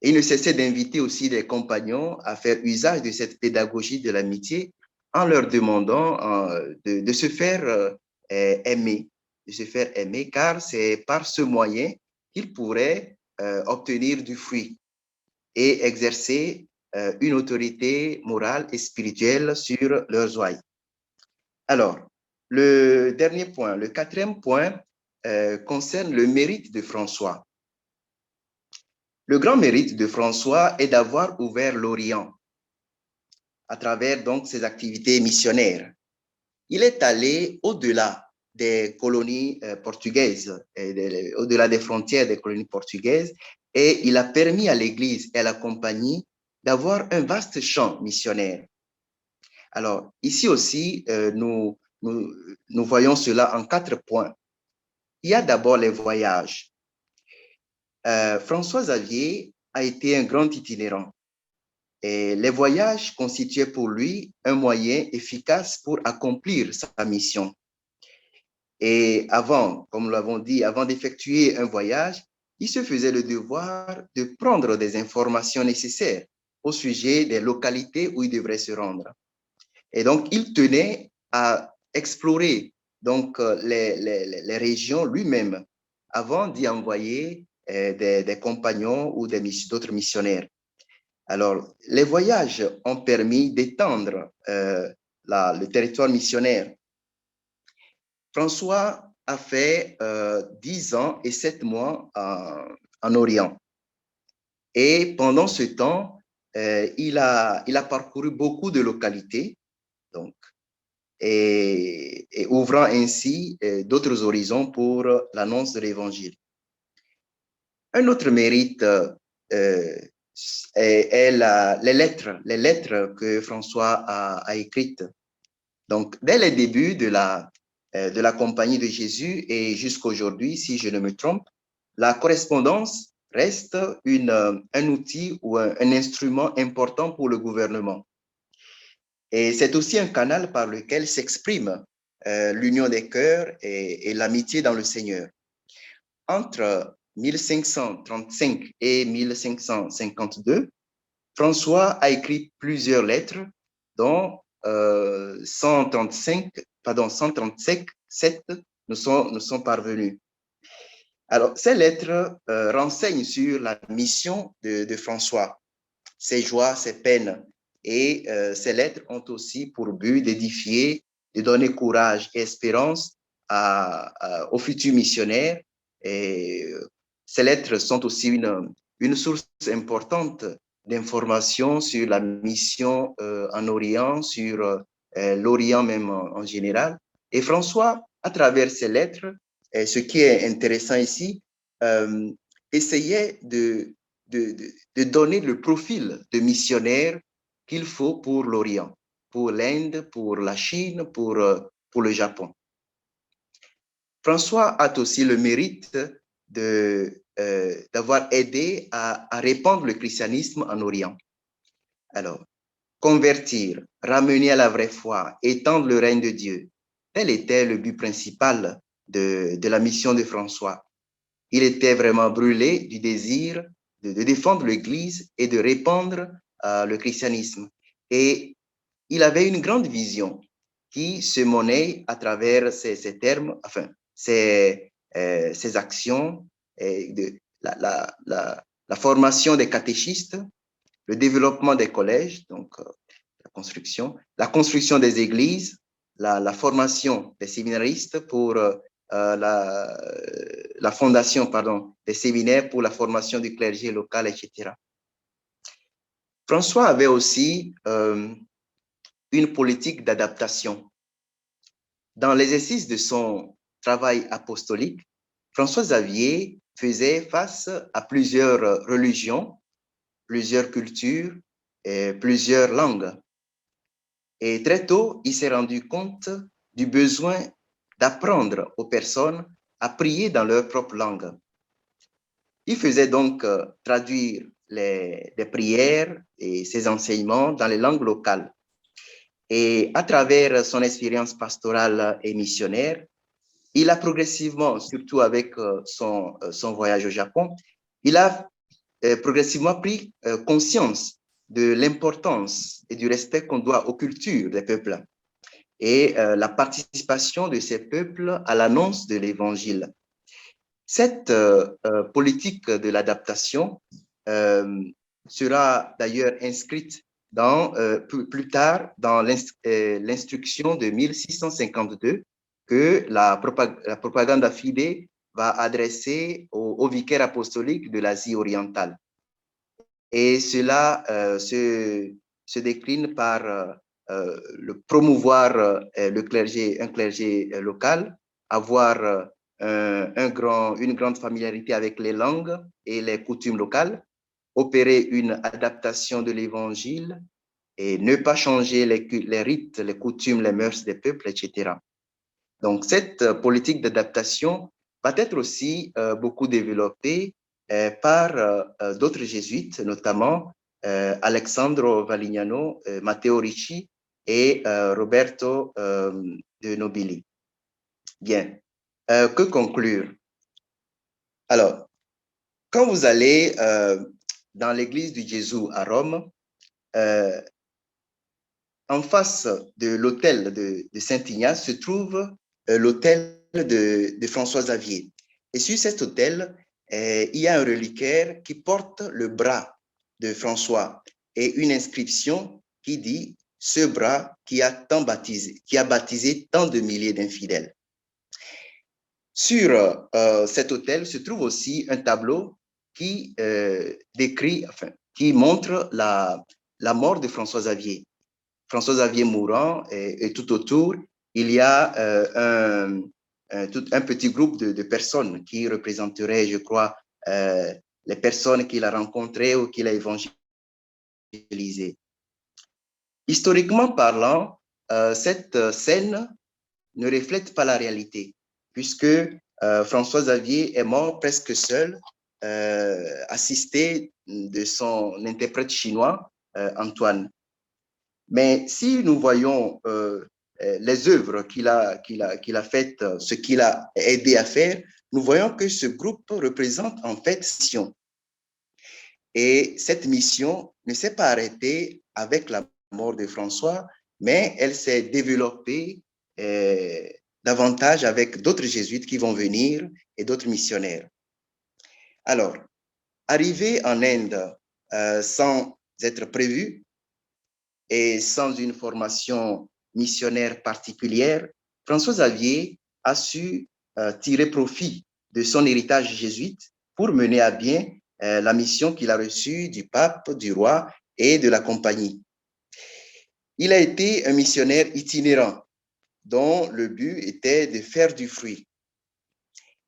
S3: Et il ne cessait d'inviter aussi les compagnons à faire usage de cette pédagogie de l'amitié en leur demandant de se faire aimer, car c'est par ce moyen qu'ils pourraient obtenir du fruit et exercer une autorité morale et spirituelle sur leurs ouailles. Alors, le dernier point, le quatrième point, concerne le mérite de François. Le grand mérite de François est d'avoir ouvert l'Orient à travers donc ses activités missionnaires. Il est allé au-delà des colonies portugaises, au-delà des frontières des colonies portugaises, et il a permis à l'Église et à la compagnie d'avoir un vaste champ missionnaire. Alors, ici aussi, nous voyons cela en 4 points. Il y a d'abord les voyages. François Xavier a été un grand itinérant. Et les voyages constituaient pour lui un moyen efficace pour accomplir sa mission. Et avant, comme nous l'avons dit, avant d'effectuer un voyage, il se faisait le devoir de prendre des informations nécessaires au sujet des localités où il devrait se rendre. Et donc, il tenait à explorer donc, les régions lui-même avant d'y envoyer des compagnons ou d'autres missionnaires. Alors, les voyages ont permis d'étendre le territoire missionnaire. François a fait 10 ans et 7 mois en Orient. Et pendant ce temps, il a parcouru beaucoup de localités, donc, et ouvrant ainsi d'autres horizons pour l'annonce de l'Évangile. Un autre mérite est les lettres que François a écrites. Donc, dès les débuts de la compagnie de Jésus et jusqu'aujourd'hui, si je ne me trompe, la correspondance reste un outil ou un instrument important pour le gouvernement. Et c'est aussi un canal par lequel s'exprime l'union des cœurs et l'amitié dans le Seigneur. Entre 1535 et 1552, François a écrit plusieurs lettres, dont 137 nous sont parvenus. Alors, ces lettres renseignent sur la mission de François, ses joies, ses peines. Et ces lettres ont aussi pour but d'édifier, de donner courage et espérance aux futurs missionnaires. Et ces lettres sont aussi une source importante d'informations sur la mission en Orient, sur l'Orient même en général. Et François, à travers ces lettres, ce qui est intéressant ici, essayait de donner le profil de missionnaire qu'il faut pour l'Orient, pour l'Inde, pour la Chine, pour le Japon. François a aussi le mérite d'avoir aidé à répandre le christianisme en Orient. Alors, convertir, ramener à la vraie foi, étendre le règne de Dieu, tel était le but principal de la mission de François. Il était vraiment brûlé du désir de défendre l'Église et de répandre le christianisme. Et il avait une grande vision. qui se monnaie à travers ces termes, enfin, ces actions, la formation des catéchistes, le développement des collèges, donc la construction des églises, la formation des séminaristes pour la fondation, pardon, des séminaires pour la formation du clergé local, etc. François avait aussi une politique d'adaptation. Dans l'exercice de son travail apostolique, François Xavier faisait face à plusieurs religions, plusieurs cultures et plusieurs langues. Et très tôt, il s'est rendu compte du besoin d'apprendre aux personnes à prier dans leur propre langue. Il faisait donc traduire des prières et ses enseignements dans les langues locales. Et à travers son expérience pastorale et missionnaire, il a progressivement, surtout avec son voyage au Japon, il a progressivement pris conscience de l'importance et du respect qu'on doit aux cultures des peuples et la participation de ces peuples à l'annonce de l'Évangile. Cette politique de l'adaptation sera d'ailleurs inscrite plus tard dans l'instruction de 1652 que la Propaganda Fide va adresser aux vicaires apostoliques de l'Asie orientale. Et cela se décline par le promouvoir un clergé local, avoir une grande familiarité avec les langues et les coutumes locales, opérer une adaptation de l'évangile et ne pas changer les rites, les coutumes, les mœurs des peuples, etc. Donc, cette politique d'adaptation va être aussi beaucoup développée par d'autres jésuites, notamment Alexandro Valignano, Matteo Ricci et Roberto de Nobili. Bien, que conclure? Alors, quand vous allez dans l'église du Jésus à Rome, en face de l'autel de Saint-Ignace se trouve l'autel de François Xavier. Et sur cet autel, il y a un reliquaire qui porte le bras de François et une inscription qui dit « Ce bras qui a baptisé tant de milliers d'infidèles ». Sur cet autel se trouve aussi un tableau qui qui montre la mort de François Xavier. François Xavier mourant et tout autour, il y a un petit groupe de personnes qui représenteraient, je crois, les personnes qu'il a rencontrées ou qu'il a évangélisées. Historiquement parlant, cette scène ne reflète pas la réalité, puisque François Xavier est mort presque seul, assisté de son interprète chinois, Antoine. Mais si nous voyons les œuvres qu'il a faites, ce qu'il a aidé à faire, nous voyons que ce groupe représente en fait mission. Et cette mission ne s'est pas arrêtée avec la mort de François, mais elle s'est développée davantage avec d'autres jésuites qui vont venir et d'autres missionnaires. Alors, arrivé en Inde sans être prévu et sans une formation missionnaire particulière, François Xavier a su tirer profit de son héritage jésuite pour mener à bien la mission qu'il a reçue du pape, du roi et de la compagnie. Il a été un missionnaire itinérant dont le but était de faire du fruit.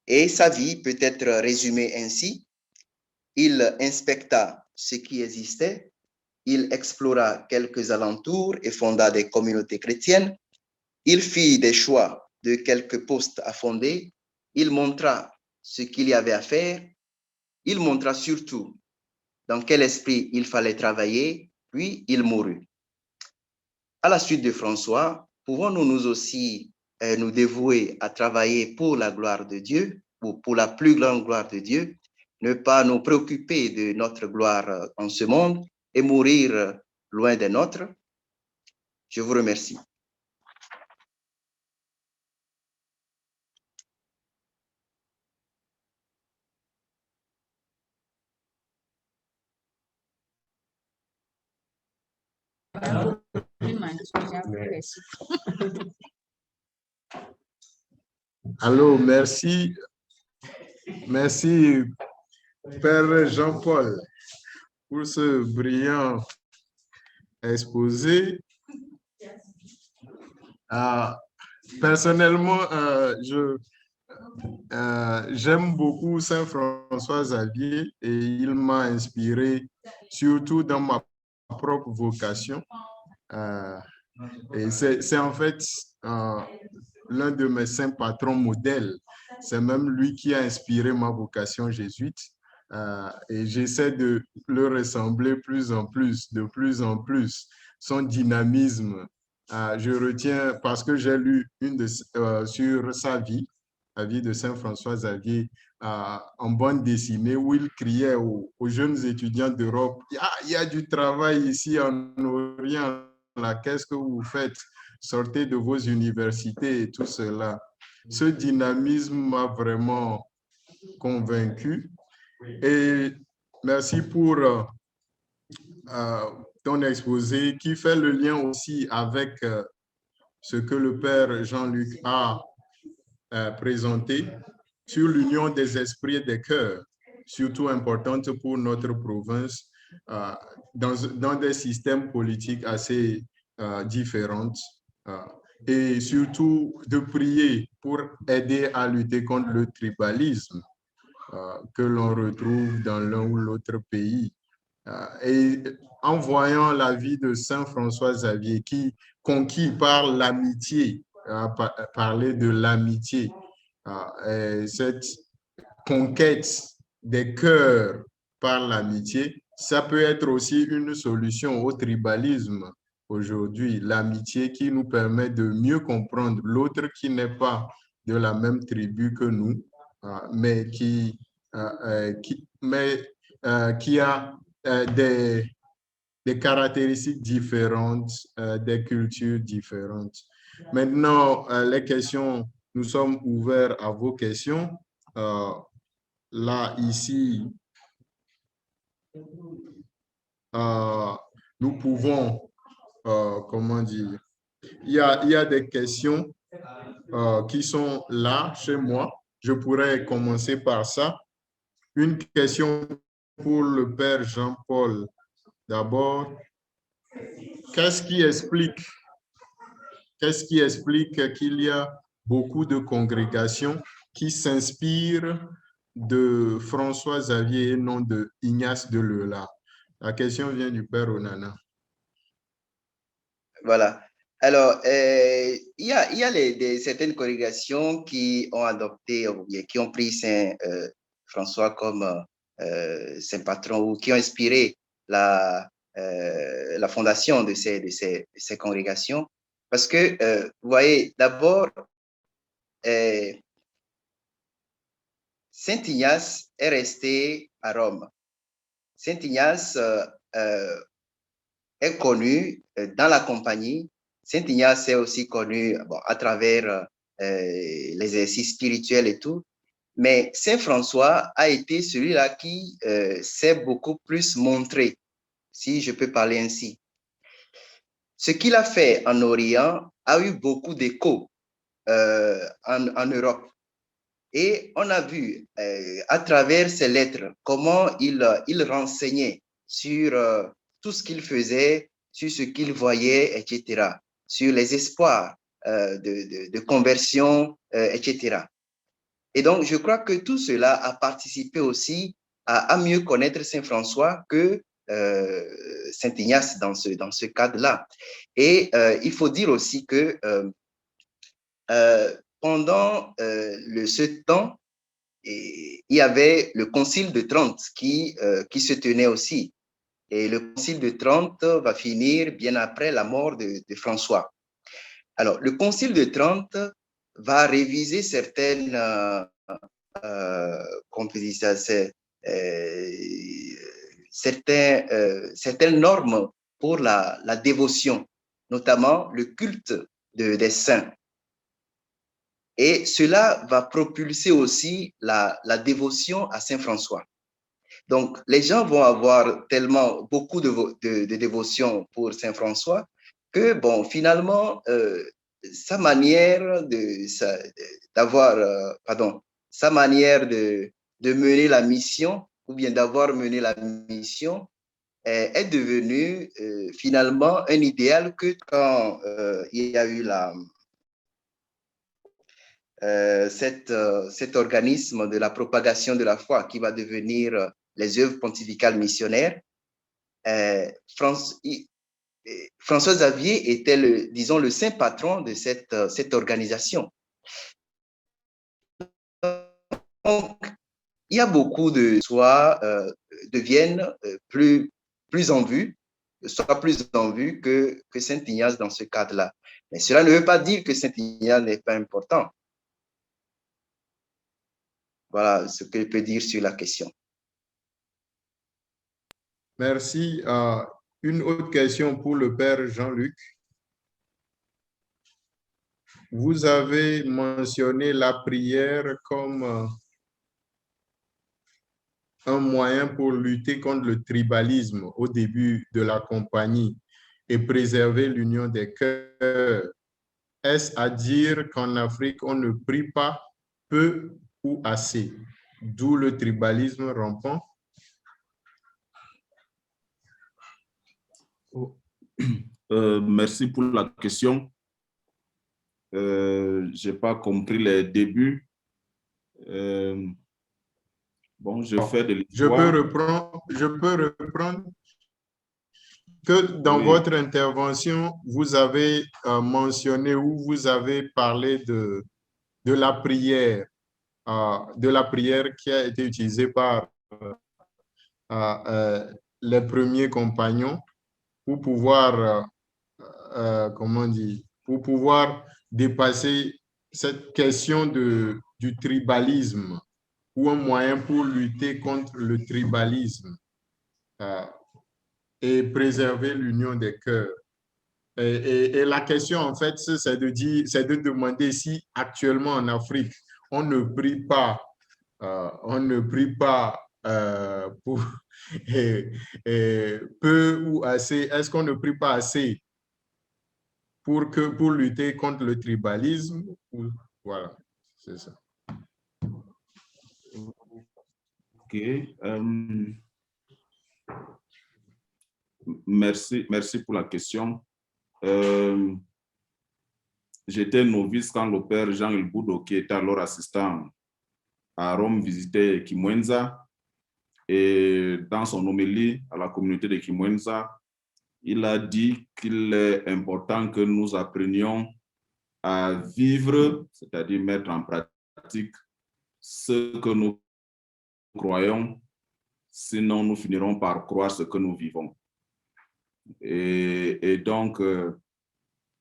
S3: Et sa vie peut être résumée ainsi. Il inspecta ce qui existait, il explora quelques alentours et fonda des communautés chrétiennes, il fit des choix de quelques postes à fonder, il montra ce qu'il y avait à faire, il montra surtout dans quel esprit il fallait travailler, puis il mourut. À la suite de François, pouvons-nous nous aussi nous dévouer à travailler pour la gloire de Dieu ou pour la plus grande gloire de Dieu, ne pas nous préoccuper de notre gloire en ce monde et mourir loin des nôtres? Je vous remercie.
S1: Allô, merci. Merci, Père Jean-Paul, pour ce brillant exposé. Personnellement, j'aime beaucoup Saint François Xavier et il m'a inspiré surtout dans ma propre vocation. Et c'est en fait l'un de mes saints patrons modèles. C'est même lui qui a inspiré ma vocation jésuite. Et j'essaie de le ressembler plus en plus, de plus en plus. Son dynamisme, je retiens parce que j'ai lu sur sa vie, la vie de Saint François Xavier, en bande dessinée où il criait aux jeunes étudiants d'Europe, il y a du travail ici en Orient, là, qu'est-ce que vous faites? Sortez de vos universités et tout cela. Ce dynamisme m'a vraiment convaincu. Et merci pour ton exposé qui fait le lien aussi avec ce que le Père Jean-Luc a présenté sur l'union des esprits et des cœurs, surtout importante pour notre province, dans des systèmes politiques assez différents. Et surtout de prier pour aider à lutter contre le tribalisme que l'on retrouve dans l'un ou l'autre pays. Et en voyant la vie de Saint François Xavier, qui conquis par l'amitié, parler de l'amitié, cette conquête des cœurs par l'amitié, ça peut être aussi une solution au tribalisme aujourd'hui, l'amitié qui nous permet de mieux comprendre l'autre qui n'est pas de la même tribu que nous, mais qui a des caractéristiques différentes, des cultures différentes. Maintenant, les questions, nous sommes ouverts à vos questions. Là, ici, nous pouvons, comment dire, il y a des questions qui sont là chez moi. Je pourrais commencer par ça. Une question pour le Père Jean-Paul. D'abord, qu'est-ce qui explique qu'il y a beaucoup de congrégations qui s'inspirent de François Xavier et non de Ignace de Loyola? La question vient du Père Onana.
S3: Voilà. Alors, il y a certaines congrégations qui ont adopté, qui ont pris Saint François comme saint patron ou qui ont inspiré la fondation de ces congrégations. Parce que, vous voyez, d'abord, Saint Ignace est resté à Rome. Saint Ignace est connu dans la compagnie. Saint Ignace est aussi connu à travers l'exercice spirituel et tout. Mais Saint François a été celui-là qui s'est beaucoup plus montré, si je peux parler ainsi. Ce qu'il a fait en Orient a eu beaucoup d'écho en Europe. Et on a vu à travers ses lettres comment il renseignait sur tout ce qu'il faisait, sur ce qu'il voyait, etc., sur les espoirs de conversion, etc. Et donc, je crois que tout cela a participé aussi à mieux connaître Saint François que Saint Ignace dans ce cadre-là. Et il faut dire aussi que pendant ce temps, il y avait le Concile de Trente qui se tenait aussi. Et le Concile de Trente va finir bien après la mort de François. Alors, le Concile de Trente va réviser certaines, certaines normes pour la dévotion, notamment le culte des saints. Et cela va propulser aussi la dévotion à Saint François. Donc, les gens vont avoir tellement beaucoup de dévotion pour Saint François que, bon, finalement, sa manière sa manière de mener la mission ou bien d'avoir mené la mission est devenue finalement un idéal que quand il y a eu cet organisme de la propagation de la foi qui va devenir les œuvres pontificales missionnaires, François Xavier était disons, le saint patron de cette organisation. Donc, il y a beaucoup de soit deviennent plus en vue, soit plus en vue que Saint Ignace dans ce cadre-là. Mais cela ne veut pas dire que Saint Ignace n'est pas important. Voilà ce que je peux dire sur la question.
S1: Merci. Une autre question pour le Père Jean-Luc. Vous avez mentionné la prière comme un moyen pour lutter contre le tribalisme au début de la compagnie et préserver l'union des cœurs. Est-ce à dire qu'en Afrique, on ne prie pas peu ou assez, d'où le tribalisme rampant?
S2: Merci pour la question. Je n'ai pas compris les débuts. Bon, je fais de l'histoire.
S1: Je peux reprendre que dans votre intervention, vous avez mentionné ou vous avez parlé de la prière qui a été utilisée par les premiers compagnons pour pouvoir, pour pouvoir dépasser cette question du tribalisme ou un moyen pour lutter contre le tribalisme et préserver l'union des cœurs. Et la question, en fait, c'est de demander si actuellement en Afrique, on ne prie pas pour peu ou assez. Est-ce qu'on ne prie pas assez pour lutter contre le tribalisme? Voilà, c'est ça.
S2: OK. Merci pour la question. J'étais novice quand le père Jean Ilboudo, qui était alors assistant à Rome, visitait Kimwenza. Et dans son homélie à la communauté de Kimwenza, il a dit qu'il est important que nous apprenions à vivre, c'est-à-dire mettre en pratique ce que nous croyons, sinon nous finirons par croire ce que nous vivons. Et donc,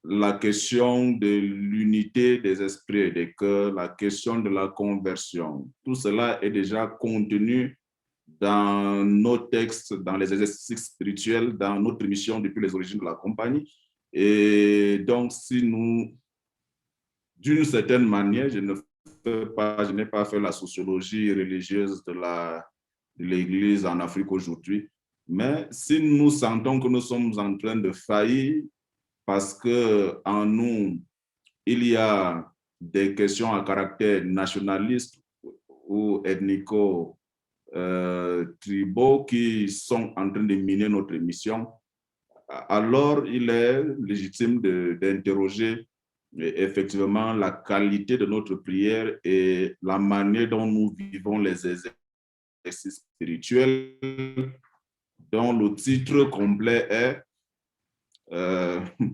S2: la question de l'unité des esprits et des cœurs, la question de la conversion, tout cela est déjà contenu dans nos textes, dans les exercices spirituels, dans notre mission depuis les origines de la compagnie. Et donc, si nous, d'une certaine manière, je n'ai pas fait la sociologie religieuse de l'Église en Afrique aujourd'hui, mais si nous sentons que nous sommes en train de faillir parce qu'en nous, il y a des questions à caractère nationaliste ou ethnico tribaux qui sont en train de miner notre mission, alors il est légitime d'interroger effectivement la qualité de notre prière et la manière dont nous vivons les exercices spirituels, dont le titre complet est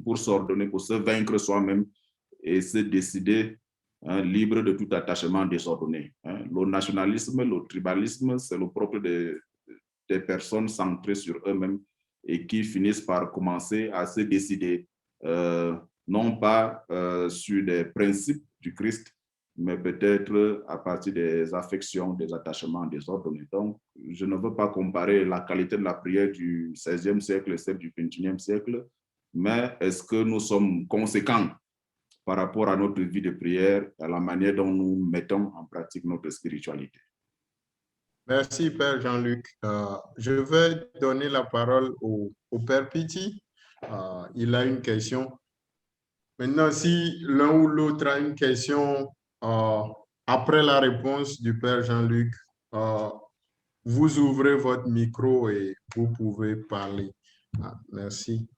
S2: pour s'ordonner, pour se vaincre soi-même et se décider libre de tout attachement désordonné. Le nationalisme, le tribalisme, c'est le propre des personnes centrées sur eux-mêmes et qui finissent par commencer à se décider, non pas sur des principes du Christ, mais peut-être à partir des affections, des attachements désordonnés. Donc, je ne veux pas comparer la qualité de la prière du XVIe siècle et celle du XXIe siècle, mais est-ce que nous sommes conséquents par rapport à notre vie de prière, à la manière dont nous mettons en pratique notre spiritualité?
S1: Merci, Père Jean-Luc. Je vais donner la parole au Père Piti. Il a une question. Maintenant, si l'un ou l'autre a une question après la réponse du Père Jean-Luc, euh, vous ouvrez votre micro et vous pouvez parler. Merci.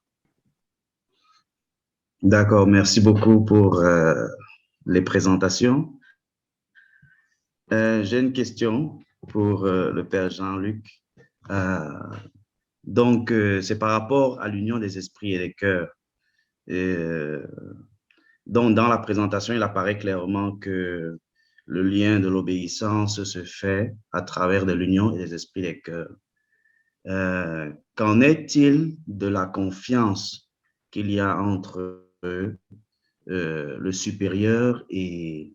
S4: D'accord, merci beaucoup pour les présentations. J'ai une question pour le Père Jean-Luc. Donc, c'est par rapport à l'union des esprits et des cœurs. Donc, dans la présentation, il apparaît clairement que le lien de l'obéissance se fait à travers de l'union des esprits et des cœurs. Qu'en est-il de la confiance qu'il y a entre le supérieur et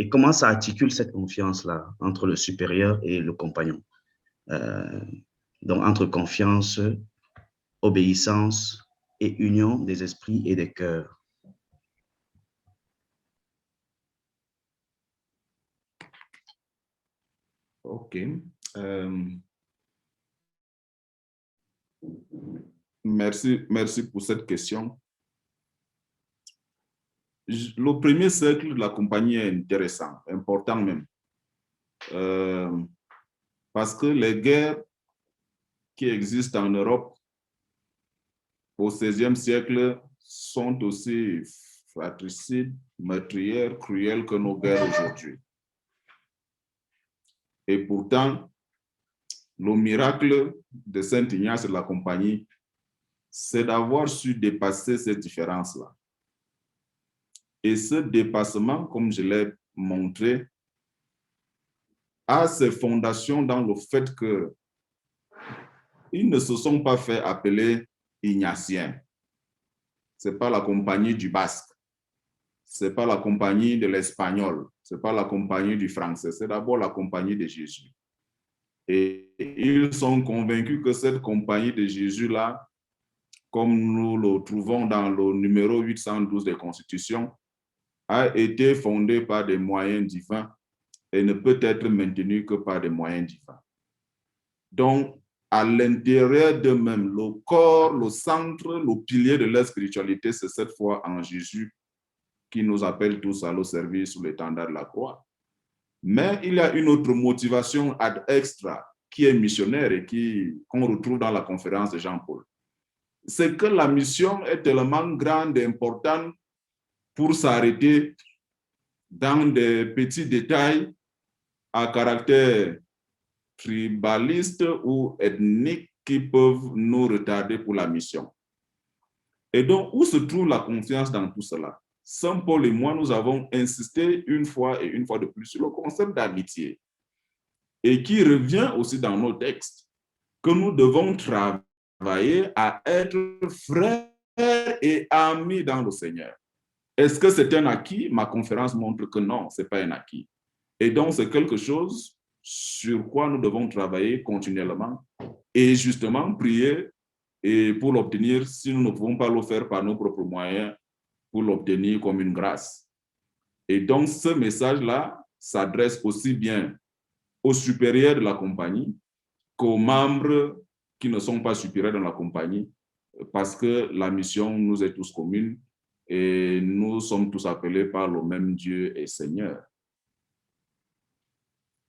S4: comment ça articule cette confiance-là entre le supérieur et le compagnon? Donc, entre confiance, obéissance et union des esprits et des cœurs.
S2: OK. Merci pour cette question. Le premier cercle de la compagnie est intéressant, important même. Parce que les guerres qui existent en Europe au XVIe siècle sont aussi fratricides, meurtrières, cruelles que nos guerres aujourd'hui. Et pourtant, le miracle de Saint Ignace de la Compagnie, c'est d'avoir su dépasser ces différences-là. Et ce dépassement, comme je l'ai montré, a ses fondations dans le fait que ils ne se sont pas fait appeler Ignatiens. Ce n'est pas la compagnie du basque. Ce n'est pas la compagnie de l'espagnol. Ce n'est pas la compagnie du français. C'est d'abord la compagnie de Jésus. Et ils sont convaincus que cette compagnie de Jésus-là, comme nous le trouvons dans le numéro 812 des Constitutions, a été fondée par des moyens divins et ne peut être maintenue que par des moyens divins. Donc, à l'intérieur d'eux-mêmes, le corps, le centre, le pilier de leur spiritualité, c'est cette foi en Jésus qui nous appelle tous à le servir sous l'étendard de la croix. Mais il y a une autre motivation ad extra qui est missionnaire et qu'on retrouve dans la conférence de Jean-Paul. C'est que la mission est tellement grande et importante pour s'arrêter dans des petits détails à caractère tribaliste ou ethnique qui peuvent nous retarder pour la mission. Et donc, où se trouve la confiance dans tout cela? Saint Paul et moi, nous avons insisté une fois et une fois de plus sur le concept d'amitié et qui revient aussi dans nos textes, que nous devons travailler à être frères et amis dans le Seigneur. Est-ce que c'est un acquis? Ma conférence montre que non, ce n'est pas un acquis. Et donc, c'est quelque chose sur quoi nous devons travailler continuellement et justement prier et pour l'obtenir, si nous ne pouvons pas le faire par nos propres moyens, pour l'obtenir comme une grâce. Et donc, ce message-là s'adresse aussi bien aux supérieurs de la compagnie qu'aux membres qui ne sont pas supérieurs dans la compagnie, parce que la mission nous est tous commune et nous sommes tous appelés par le même Dieu et Seigneur.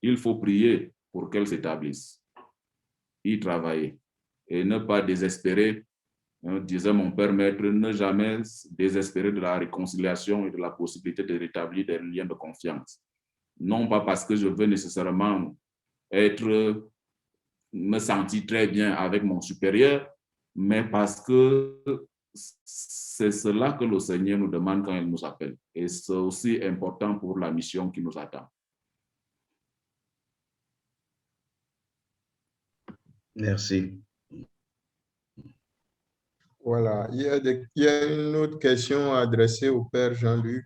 S2: Il faut prier pour qu'elle s'établisse, y travailler et ne pas désespérer. Disait mon père maître, ne jamais désespérer de la réconciliation et de la possibilité de rétablir des liens de confiance. Non pas parce que je veux nécessairement me sentir très bien avec mon supérieur, mais parce que c'est cela que le Seigneur nous demande quand il nous appelle. Et c'est aussi important pour la mission qui nous attend.
S4: Merci.
S1: Voilà, il y a une autre question adressée au Père Jean-Luc.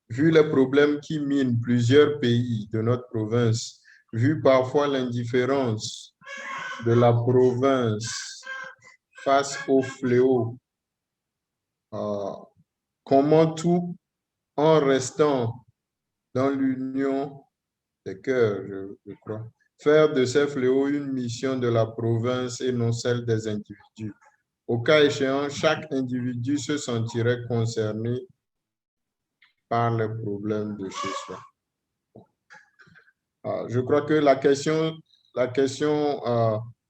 S1: Vu les problèmes qui minent plusieurs pays de notre province, vu parfois l'indifférence de la province face au fléau, comment tout en restant dans l'union des cœurs, je crois. Faire de ces fléaux une mission de la province et non celle des individus. Au cas échéant, chaque individu se sentirait concerné par les problèmes de chez soi. Je crois que la question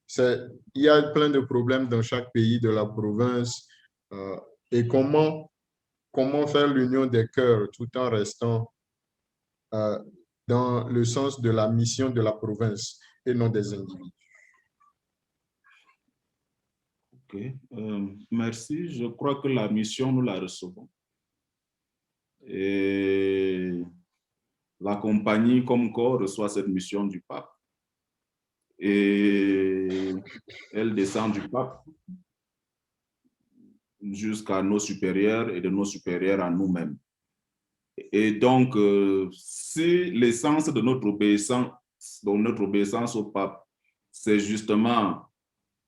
S1: c'est, il y a plein de problèmes dans chaque pays de la province et comment faire l'union des cœurs tout en restant dans le sens de la mission de la province et non des individus.
S2: Ok, merci. Je crois que la mission, nous la recevons. Et la compagnie, comme corps, reçoit cette mission du pape. Et elle descend du pape jusqu'à nos supérieurs et de nos supérieurs à nous-mêmes. Et donc, si l'essence de notre obéissance au pape, c'est justement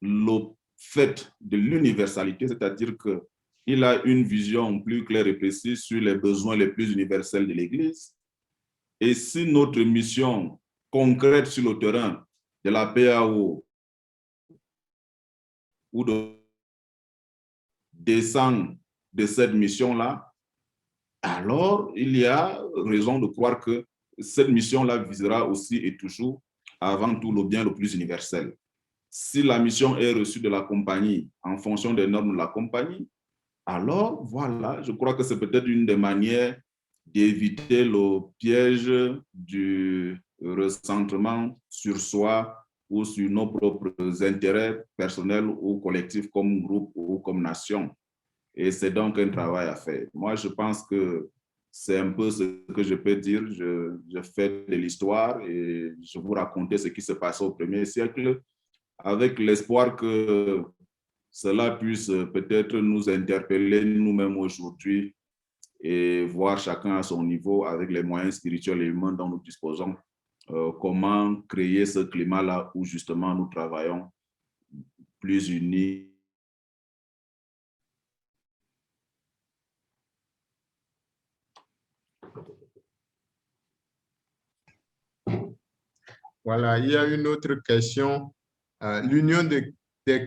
S2: le fait de l'universalité, c'est-à-dire qu'il a une vision plus claire et précise sur les besoins les plus universels de l'Église. Et si notre mission concrète sur le terrain de la PAO ou de descendre de cette mission-là, alors il y a raison de croire que cette mission-là visera aussi et toujours avant tout le bien le plus universel. Si la mission est reçue de la compagnie en fonction des normes de la compagnie, alors voilà, je crois que c'est peut-être une des manières d'éviter le piège du ressentiment sur soi ou sur nos propres intérêts personnels ou collectifs comme groupe ou comme nation. Et c'est donc un travail à faire. Moi, je pense que c'est un peu ce que je peux dire. Je fais de l'histoire et je vous raconter ce qui s'est passé au 1er siècle avec l'espoir que cela puisse peut-être nous interpeller nous-mêmes aujourd'hui et voir chacun à son niveau avec les moyens spirituels et humains dont nous disposons, comment créer ce climat-là où justement nous travaillons plus unis.
S1: Voilà, il y a une autre question. L'union des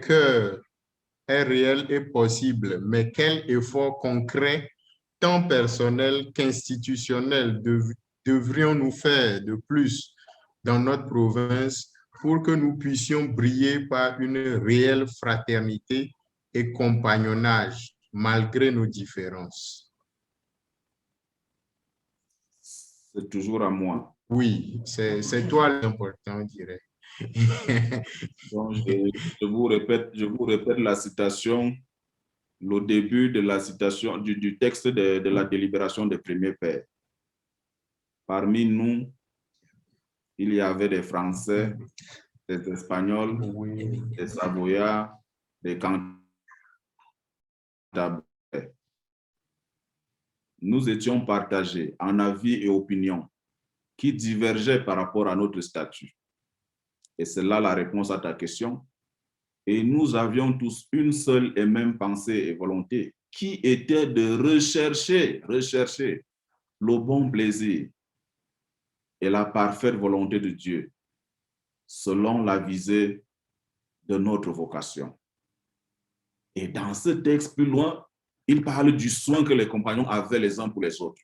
S1: cœurs est réelle et possible, mais quel effort concret, tant personnel qu'institutionnel, devrions-nous faire de plus dans notre province pour que nous puissions briller par une réelle fraternité et compagnonnage malgré nos différences?
S2: C'est toujours à moi.
S1: Oui, c'est toi l'important, je dirais.
S2: Donc, je vous répète la citation, le début de la citation du texte de la délibération des premiers pères. Parmi nous, il y avait des Français, des Espagnols, des Savoyards, des Cantabrais. Nous étions partagés en avis et opinions qui divergeaient par rapport à notre statut. Et c'est là la réponse à ta question. Et nous avions tous une seule et même pensée et volonté qui était de rechercher le bon plaisir et la parfaite volonté de Dieu selon la visée de notre vocation. Et dans ce texte plus loin, il parle du soin que les compagnons avaient les uns pour les autres.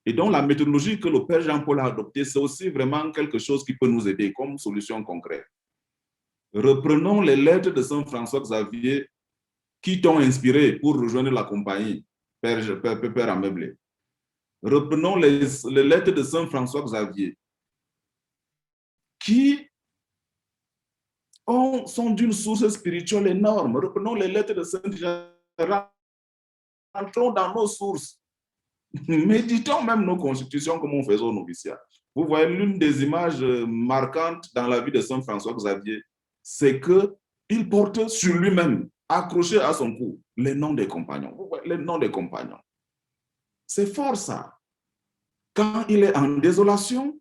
S2: Et donc, la méthodologie que le Père Jean-Paul a adoptée, c'est aussi vraiment quelque chose qui peut nous aider comme solution concrète. Reprenons les lettres de Saint François Xavier qui t'ont inspiré pour rejoindre la compagnie, Père Ameublé. Reprenons les lettres de Saint François Xavier qui sont d'une source spirituelle énorme. Reprenons les lettres de Saint Jean. Entrons dans nos sources. Méditons même nos constitutions comme on faisait au noviciat. Vous voyez, l'une des images marquantes dans la vie de Saint François Xavier, c'est qu'il porte sur lui-même, accroché à son cou, les noms des compagnons. Vous voyez, les noms des compagnons. C'est fort ça. Quand il est en désolation,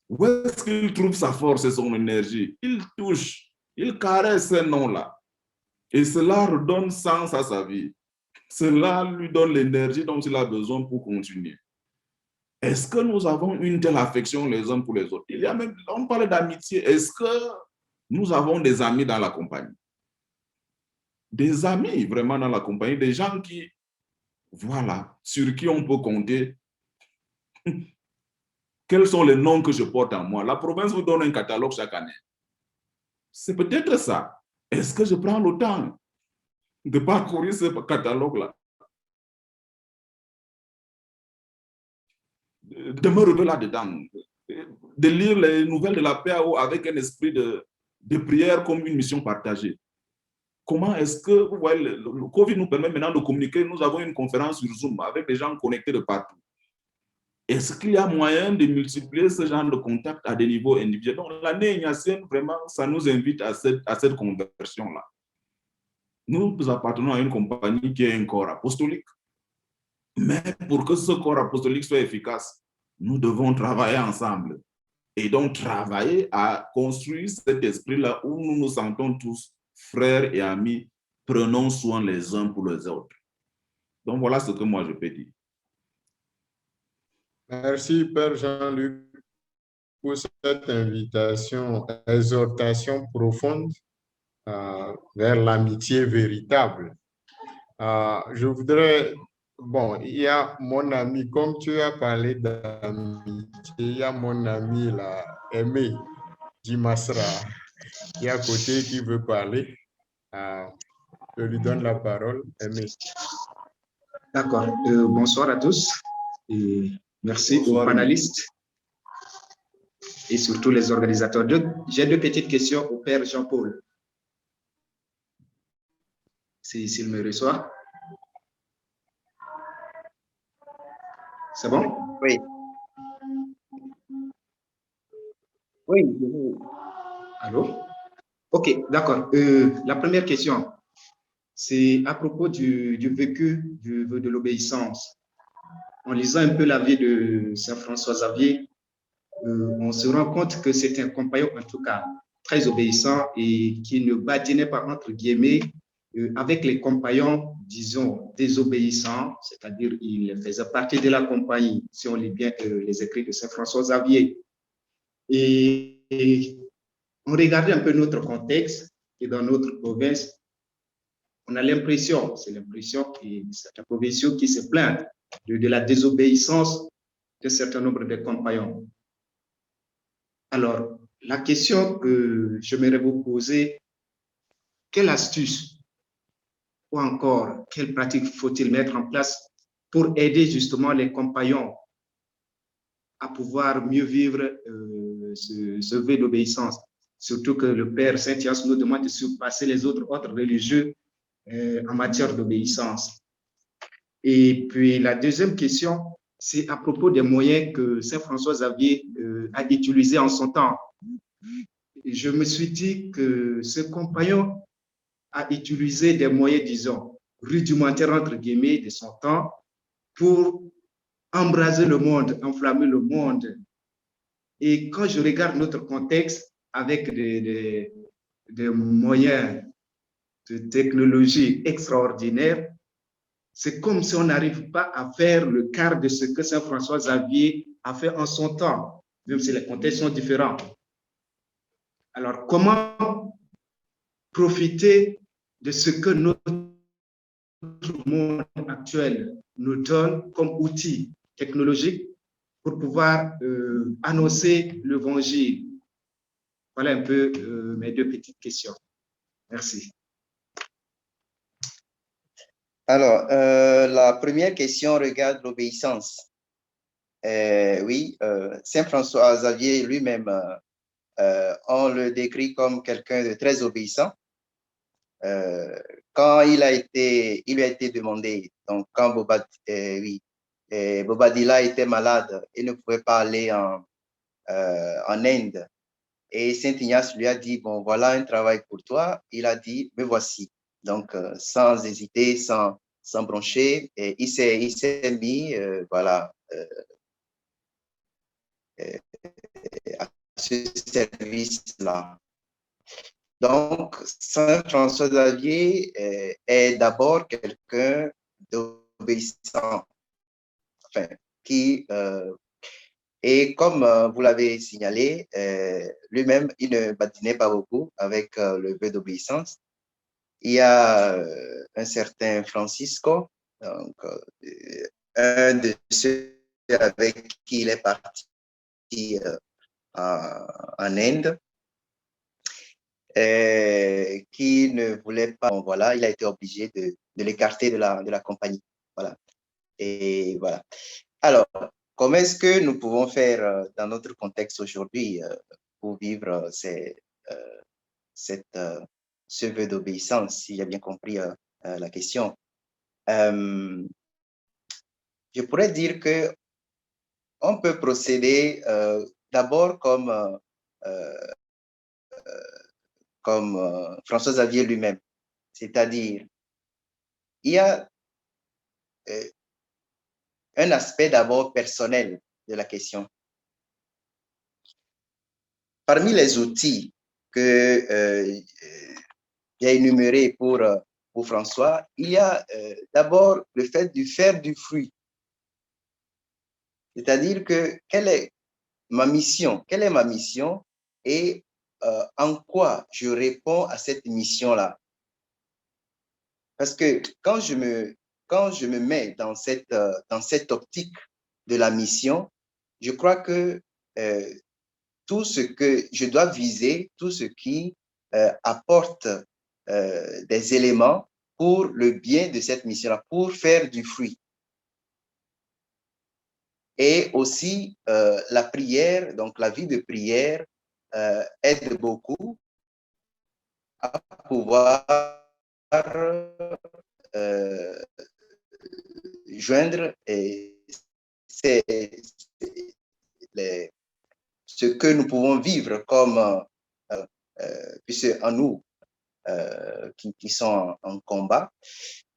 S2: où est-ce qu'il trouve sa force et son énergie? Il touche, il caresse ces noms-là. Et cela redonne sens à sa vie. Cela lui donne l'énergie dont il a besoin pour continuer. Est-ce que nous avons une telle affection les uns pour les autres? Il y a même, on parle d'amitié. Est-ce que nous avons des amis dans la compagnie? Des amis vraiment dans la compagnie, des gens qui, voilà, sur qui on peut compter. Quels sont les noms que je porte en moi? La province vous donne un catalogue chaque année. C'est peut-être ça. Est-ce que je prends le temps de parcourir ce catalogue-là? De me reveler là-dedans, de lire les nouvelles de la PAO avec un esprit de prière comme une mission partagée. Comment est-ce que, vous voyez, le Covid nous permet maintenant de communiquer? Nous avons une conférence sur Zoom avec des gens connectés de partout. Est-ce qu'il y a moyen de multiplier ce genre de contact à des niveaux individuels? Donc, l'année ignatienne, vraiment, ça nous invite à cette conversion-là. Nous appartenons à une compagnie qui est un corps apostolique. Mais pour que ce corps apostolique soit efficace, nous devons travailler ensemble. Et donc, travailler à construire cet esprit-là où nous nous sentons tous frères et amis, prenons soin les uns pour les autres. Donc, voilà ce que moi je peux dire.
S1: Merci, Père Jean-Luc, pour cette invitation, exhortation profonde vers l'amitié véritable. Je voudrais, bon, il y a mon ami, comme tu as parlé d'amitié, il y a mon ami là, Aimé Dimasra, qui est à côté, qui veut parler. Je lui donne la parole, Aimé.
S5: D'accord. Bonsoir à tous et merci aux panélistes et surtout les organisateurs. J'ai deux petites questions au Père Jean-Paul. S'il me reçoit. C'est bon?
S3: Oui. Oui.
S5: Allô? OK, d'accord. La première question, c'est à propos du vécu du vœu de l'obéissance. En lisant un peu la vie de Saint François Xavier, on se rend compte que c'est un compagnon, en tout cas, très obéissant et qui ne badinait pas, entre guillemets, avec les compagnons, disons, désobéissants, c'est-à-dire il faisait partie de la compagnie, si on lit bien les écrits de Saint François Xavier. Et on regardait un peu notre contexte et dans notre province, on a l'impression, c'est l'impression que certaines provinciaux qui se plaignent de la désobéissance d'un certain nombre de compagnons. Alors, la question que j'aimerais vous poser, quelle astuce ou encore quelle pratique faut-il mettre en place pour aider justement les compagnons à pouvoir mieux vivre ce vœu d'obéissance? Surtout que le Père Saint-Hyacinthe nous demande de surpasser les autres ordres religieux en matière d'obéissance. Et puis la deuxième question, c'est à propos des moyens que Saint François Xavier a utilisés en son temps. Et je me suis dit que ce compagnon a utilisé des moyens, disons, rudimentaires, entre guillemets, de son temps pour embraser le monde, enflammer le monde. Et quand je regarde notre contexte avec des moyens de technologie extraordinaires, c'est comme si on n'arrive pas à faire le quart de ce que Saint François Xavier a fait en son temps, même si les contextes sont différents. Alors, comment profiter de ce que notre monde actuel nous donne comme outil technologique pour pouvoir annoncer l'évangile? Voilà un peu mes deux petites questions. Merci.
S3: Alors, la première question regarde l'obéissance. Oui, Saint François Xavier lui-même, on le décrit comme quelqu'un de très obéissant. Quand il lui a été demandé, donc quand Bobadilla était malade et ne pouvait pas aller en Inde, et Saint Ignace lui a dit, bon, voilà un travail pour toi. Il a dit, me voici. Donc, sans hésiter, sans broncher, et il s'est mis, voilà, à ce service-là. Donc, Saint François Xavier est d'abord quelqu'un d'obéissant, enfin, qui Et comme vous l'avez signalé, lui-même, il ne badinait pas beaucoup avec le vœu d'obéissance. Il y a un certain Francisco, donc, un de ceux avec qui il est parti en Inde, qui ne voulait pas, bon, voilà, il a été obligé de l'écarter de la compagnie. Voilà. Et voilà. Alors, comment est-ce que nous pouvons faire dans notre contexte aujourd'hui pour vivre ce vœu d'obéissance, si j'ai bien compris la question? Je pourrais dire que on peut procéder d'abord comme François Xavier lui-même, c'est-à-dire il y a un aspect d'abord personnel de la question. Parmi les outils que j'ai énumérés pour François, il y a d'abord le fait de faire du fruit. C'est-à-dire que quelle est ma mission? Quelle est ma mission et en quoi je réponds à cette mission-là? Parce que quand je me mets dans cette optique de la mission, je crois que tout ce que je dois viser, tout ce qui apporte des éléments pour le bien de cette mission-là, pour faire du fruit. Et aussi, la prière, donc la vie de prière, aide beaucoup à pouvoir joindre ce que nous pouvons vivre comme, puisque en nous, qui sont en combat.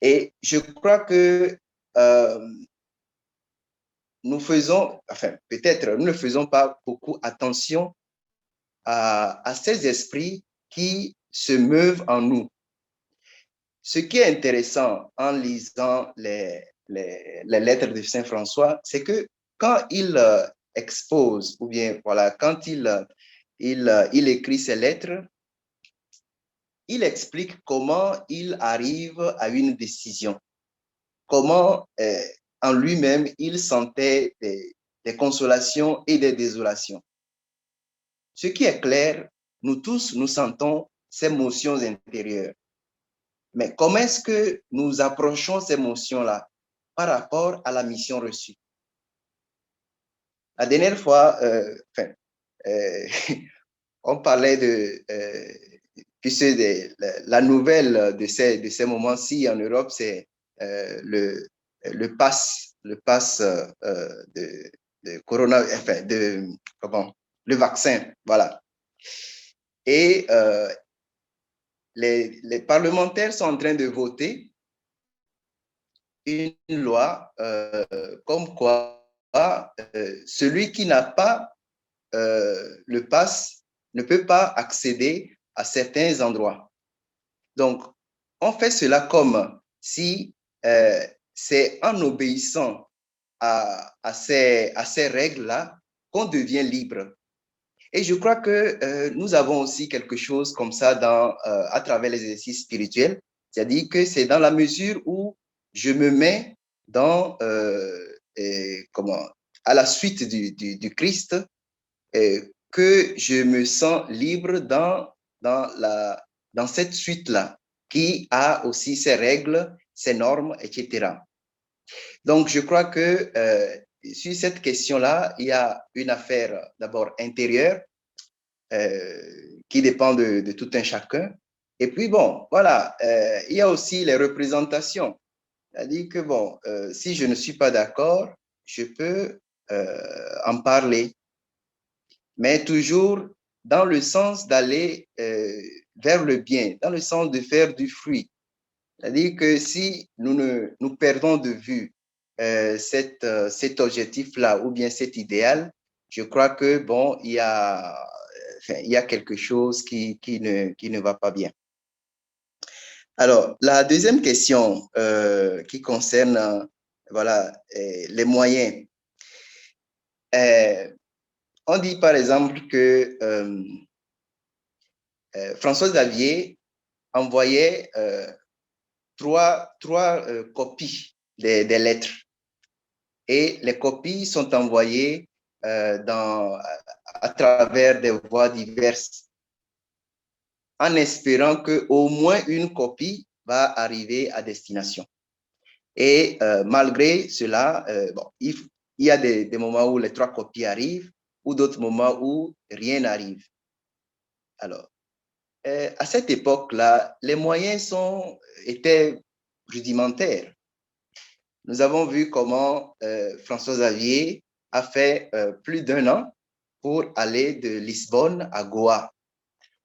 S3: Et je crois que nous faisons, enfin, peut-être, nous ne faisons pas beaucoup attention à ces esprits qui se meuvent en nous. Ce qui est intéressant en lisant les lettres de Saint François, c'est que quand il expose, ou bien voilà, quand il écrit ses lettres, il explique comment il arrive à une décision, comment en lui-même il sentait des consolations et des désolations. Ce qui est clair, nous tous, nous sentons ces émotions intérieures. Mais comment est-ce que nous approchons ces émotions-là par rapport à la mission reçue? La dernière fois, on parlait de la nouvelle de ces moments-ci en Europe, c'est le pass de corona, enfin, le vaccin, voilà. Et les parlementaires sont en train de voter une loi comme quoi celui qui n'a pas le pass ne peut pas accéder à certains endroits. Donc, on fait cela comme si c'est en obéissant à ces règles-là qu'on devient libre. Et je crois que nous avons aussi quelque chose comme ça à travers les exercices spirituels, c'est-à-dire que c'est dans la mesure où je me mets à la suite du Christ que je me sens libre dans cette suite-là, qui a aussi ses règles, ses normes, etc. Donc, je crois que sur cette question-là, il y a une affaire d'abord intérieure qui dépend de tout un chacun. Et puis, bon, voilà, il y a aussi les représentations. C'est-à-dire que, bon, si je ne suis pas d'accord, je peux en parler, mais toujours dans le sens d'aller vers le bien, dans le sens de faire du fruit. C'est-à-dire que si nous perdons de vue cet objectif-là ou bien cet idéal, je crois que, bon, il y a quelque chose qui ne va pas bien. Alors, la deuxième question qui concerne voilà, les moyens. On dit par exemple que François Xavier envoyait trois copies des lettres. Et les copies sont envoyées à travers des voies diverses, en espérant qu'au moins une copie va arriver à destination. Et malgré cela, bon, il y a des moments où les 3 copies arrivent, ou d'autres moments où rien n'arrive. Alors, à cette époque-là, les moyens étaient rudimentaires. Nous avons vu comment François Xavier a fait plus d'1 an pour aller de Lisbonne à Goa.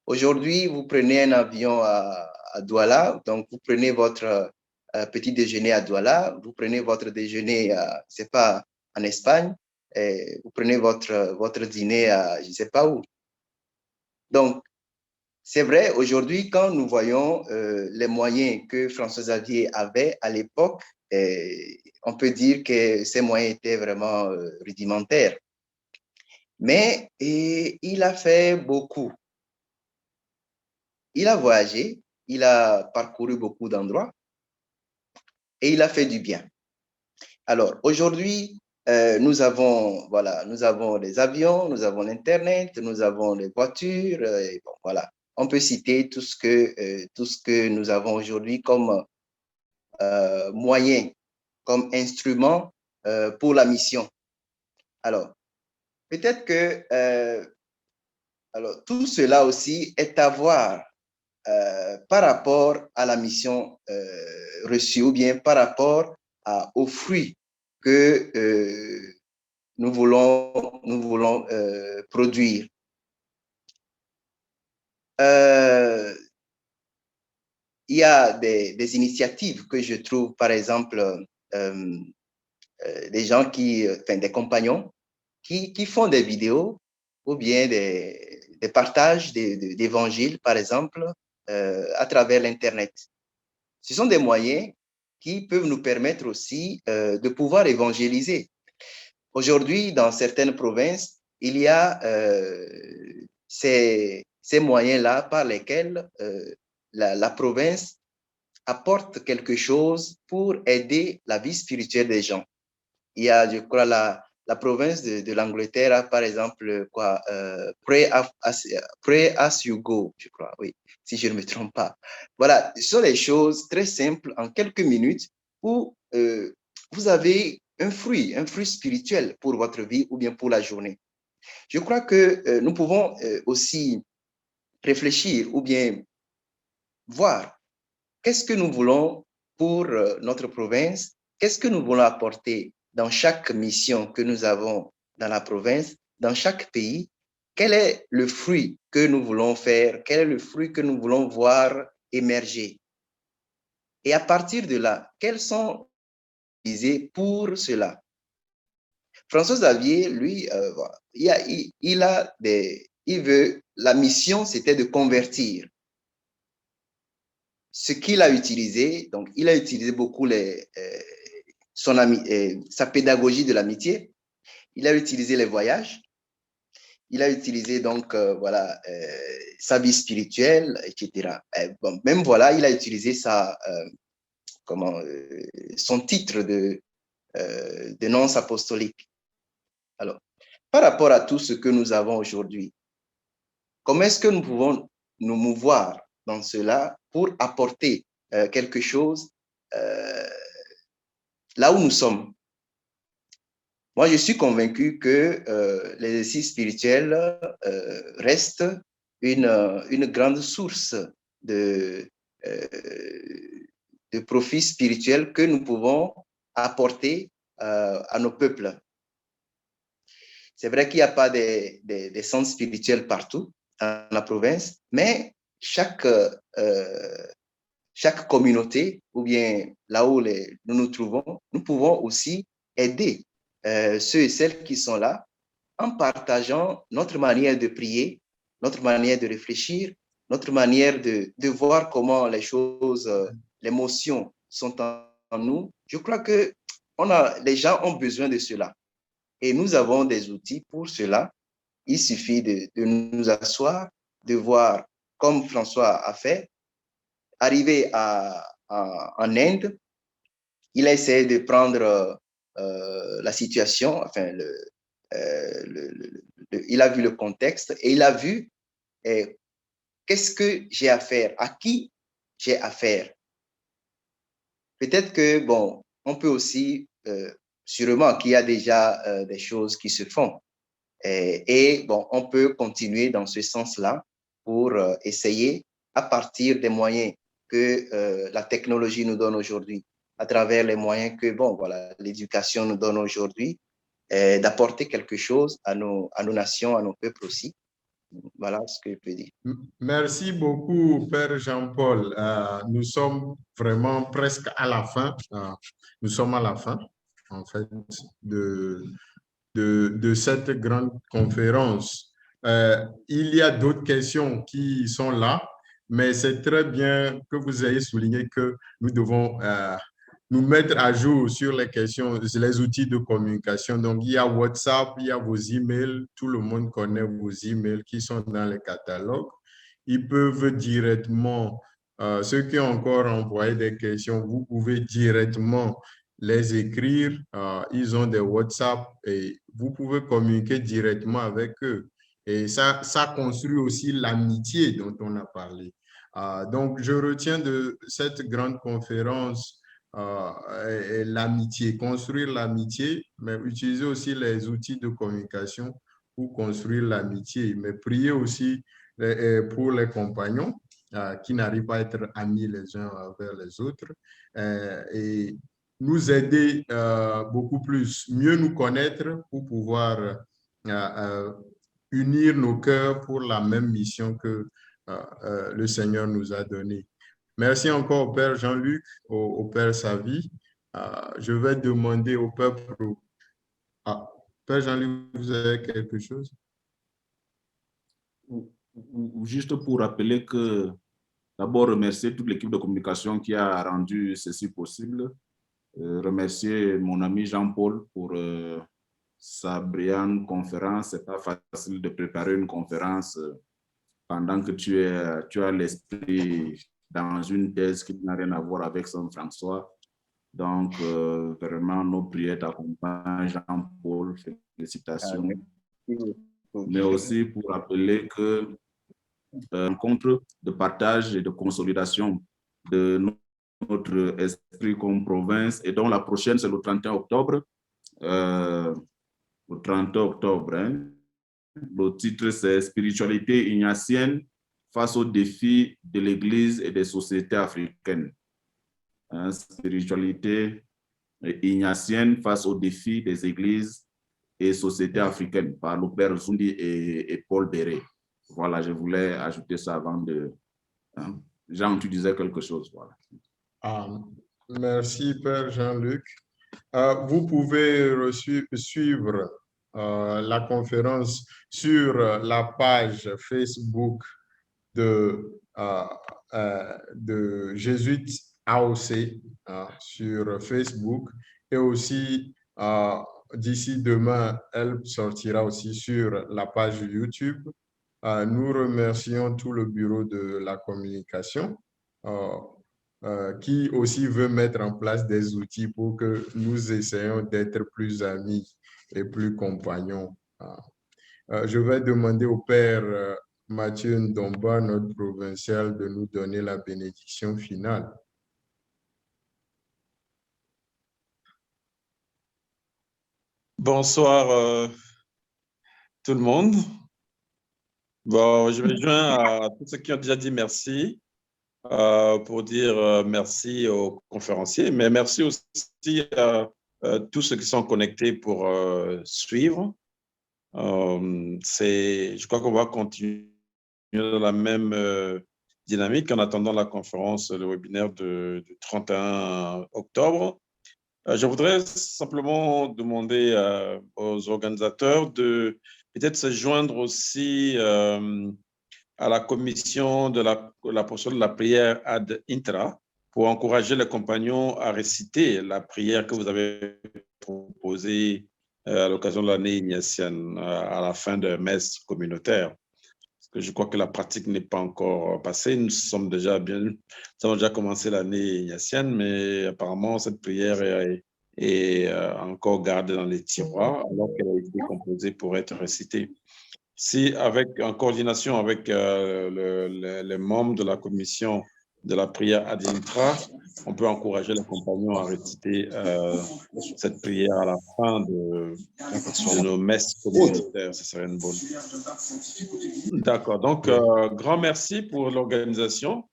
S3: Aujourd'hui, vous prenez un avion à Douala, donc vous prenez votre petit déjeuner à Douala, vous prenez votre déjeuner, je ne sais pas, en Espagne, et vous prenez votre dîner à je ne sais pas où. Donc, c'est vrai, aujourd'hui, quand nous voyons les moyens que François Xavier avait à l'époque, on peut dire que ces moyens étaient vraiment rudimentaires. Mais il a fait beaucoup. Il a voyagé, il a parcouru beaucoup d'endroits et il a fait du bien. Alors, aujourd'hui, nous avons les avions, nous avons l'Internet, nous avons les voitures, et bon, voilà. On peut citer tout ce que nous avons aujourd'hui comme moyen, comme instrument pour la mission. Alors, peut-être que tout cela aussi est à voir par rapport à la mission reçue ou bien par rapport aux fruits que nous voulons produire. Il y a des initiatives que je trouve, par exemple, des gens des compagnons qui font des vidéos ou bien des partages d'évangiles, par exemple, à travers l'Internet. Ce sont des moyens qui peuvent nous permettre aussi de pouvoir évangéliser. Aujourd'hui, dans certaines provinces, il y a ces moyens-là par lesquels la province apporte quelque chose pour aider la vie spirituelle des gens. Il y a, je crois, la province de l'Angleterre, par exemple, Pray as you go, je crois, oui, si je ne me trompe pas. Voilà, ce sont des choses très simples en quelques minutes où vous avez un fruit spirituel pour votre vie ou bien pour la journée. Je crois que nous pouvons aussi réfléchir ou bien voir qu'est-ce que nous voulons pour notre province, qu'est-ce que nous voulons apporter dans chaque mission que nous avons dans la province, dans chaque pays, quel est le fruit que nous voulons faire, quel est le fruit que nous voulons voir émerger. Et à partir de là, quels sont visés pour cela. François Xavier, lui, la mission, c'était de convertir. Ce qu'il a utilisé, donc il a utilisé beaucoup sa pédagogie de l'amitié, il a utilisé les voyages, il a utilisé donc sa vie spirituelle, etc. Même voilà, il a utilisé son titre de nonce apostolique. Alors, par rapport à tout ce que nous avons aujourd'hui, comment est-ce que nous pouvons nous mouvoir dans cela pour apporter quelque chose là où nous sommes? Moi, je suis convaincu que l'exercice spirituel reste une grande source de profit spirituel que nous pouvons apporter à nos peuples. C'est vrai qu'il n'y a pas des centres spirituels partout dans la province, mais chaque communauté, ou bien là où nous nous trouvons, nous pouvons aussi aider ceux et celles qui sont là en partageant notre manière de prier, notre manière de réfléchir, notre manière de voir comment les choses, l'émotion sont en nous. Je crois que les gens ont besoin de cela. Et nous avons des outils pour cela. Il suffit de nous asseoir, de voir, comme François a fait, arriver en Inde, il a essayé de prendre la situation, enfin, il a vu le contexte et il a vu qu'est-ce que j'ai à faire, à qui j'ai affaire. Peut-être que, bon, on peut aussi, sûrement qu'il y a déjà des choses qui se font. Et bon, on peut continuer dans ce sens-là pour essayer, à partir des moyens que la technologie nous donne aujourd'hui, à travers les moyens que, bon, voilà, l'éducation nous donne aujourd'hui, d'apporter quelque chose à nos nations, à nos peuples aussi. Voilà ce que je peux dire.
S1: Merci beaucoup, Père Jean-Paul. Nous sommes vraiment presque à la fin. Nous sommes à la fin, en fait, de cette grande conférence. Il y a d'autres questions qui sont là, mais c'est très bien que vous ayez souligné que nous devons nous mettre à jour sur les questions, les outils de communication. Donc, il y a WhatsApp, il y a vos emails. Tout le monde connaît vos emails qui sont dans les catalogues. Ils peuvent directement, ceux qui ont encore envoyé des questions, vous pouvez directement les écrire. Ils ont des WhatsApp et vous pouvez communiquer directement avec eux. Et ça construit aussi l'amitié dont on a parlé. Donc, je retiens de cette grande conférence l'amitié, construire l'amitié, mais utiliser aussi les outils de communication pour construire l'amitié, mais prier aussi pour les compagnons qui n'arrivent pas à être amis les uns envers les autres et nous aider beaucoup plus, mieux nous connaître pour pouvoir unir nos cœurs pour la même mission que le Seigneur nous a donnée. Merci encore au Père Jean-Luc, au Père Savi. Je vais demander au peuple. Père Jean-Luc, vous avez quelque chose?
S2: Juste pour rappeler que d'abord remercier toute l'équipe de communication qui a rendu ceci possible. Remercier mon ami Jean-Paul pour sa brillante conférence. C'est pas facile de préparer une conférence pendant que tu as l'esprit dans une thèse qui n'a rien à voir avec Saint François. Donc, vraiment, nos prières t'accompagnent, Jean-Paul. Félicitations. Mais aussi pour rappeler que rencontre de partage et de consolidation de notre esprit comme province, et dont la prochaine, c'est le 31 octobre. Le 30 octobre, hein. Le titre, c'est « Spiritualité ignatienne face aux défis de l'Église et des sociétés africaines ». Spiritualité ignatienne face aux défis des églises et sociétés africaines, par le Père Zoundi et Paul Béré. Voilà, je voulais ajouter ça avant de... Jean, tu disais quelque chose, voilà.
S1: Merci, Père Jean-Luc. Vous pouvez suivre la conférence sur la page Facebook de Jésuites AOC sur Facebook, et aussi d'ici demain, elle sortira aussi sur la page YouTube. Nous remercions tout le bureau de la communication qui aussi veut mettre en place des outils pour que nous essayions d'être plus amis et plus compagnons. Je vais demander au Père Mathieu Ndomba, notre provincial, de nous donner la bénédiction finale.
S6: Bonsoir tout le monde. Bon, je me joins à tous ceux qui ont déjà dit merci pour dire merci aux conférenciers, mais merci aussi à tous ceux qui sont connectés pour suivre. Je crois qu'on va continuer dans la même dynamique en attendant la conférence, le webinaire du 31 octobre. Je voudrais simplement demander aux organisateurs de peut-être se joindre aussi à la commission de la portion de la prière ad intra pour encourager les compagnons à réciter la prière que vous avez proposée à l'occasion de l'année ignatienne, à la fin de messe communautaire. Parce que je crois que la pratique n'est pas encore passée. Nous avons déjà commencé l'année ignatienne, mais apparemment, cette prière est encore gardée dans les tiroirs, alors qu'elle a été composée pour être récitée. Si, en coordination avec les membres de la commission de la prière ad intra, on peut encourager les compagnons à réciter cette prière à la fin de nos messes communautaires. Ce serait une bonne. D'accord. Donc, grand merci pour l'organisation.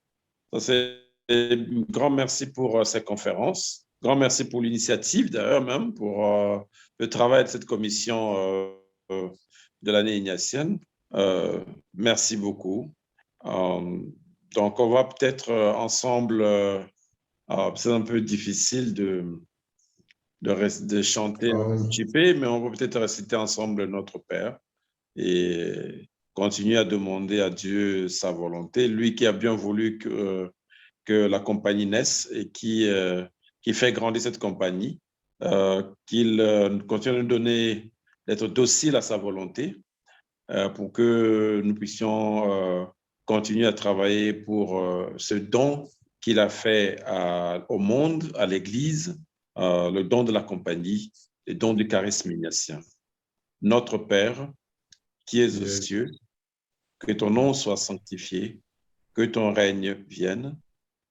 S6: Grand merci pour ces conférences. Grand merci pour l'initiative, d'ailleurs, même, pour le travail de cette commission de l'année ignatienne. Merci beaucoup. Donc, on va peut-être ensemble, c'est un peu difficile de chanter un petit peu, mais on va peut-être réciter ensemble Notre Père et continuer à demander à Dieu sa volonté, lui qui a bien voulu que la compagnie naisse et qui fait grandir cette compagnie, qu'il continue de nous donner, d'être docile à sa volonté, pour que nous puissions continuer à travailler pour ce don qu'il a fait au monde, à l'Église, le don de la compagnie, le don du charisme ignatien. Notre Père, qui es aux cieux, que ton nom soit sanctifié, que ton règne vienne,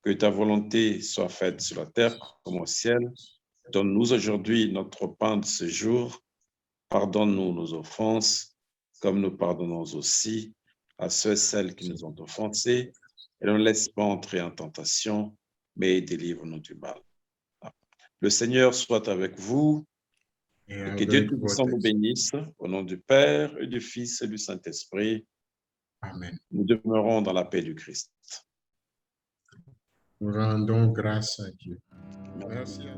S6: que ta volonté soit faite sur la terre comme au ciel. Donne-nous aujourd'hui notre pain de ce jour. Pardonne-nous nos offenses, comme nous pardonnons aussi à ceux et celles qui nous ont offensés. Et ne nous laisse pas entrer en tentation, mais délivre-nous du mal. Le Seigneur soit avec vous, et que Dieu Tout-Puissant nous bénisse, au nom du Père, et du Fils, et du Saint-Esprit.
S1: Amen.
S6: Nous demeurons dans la paix du Christ.
S1: Nous rendons grâce à Dieu. Merci à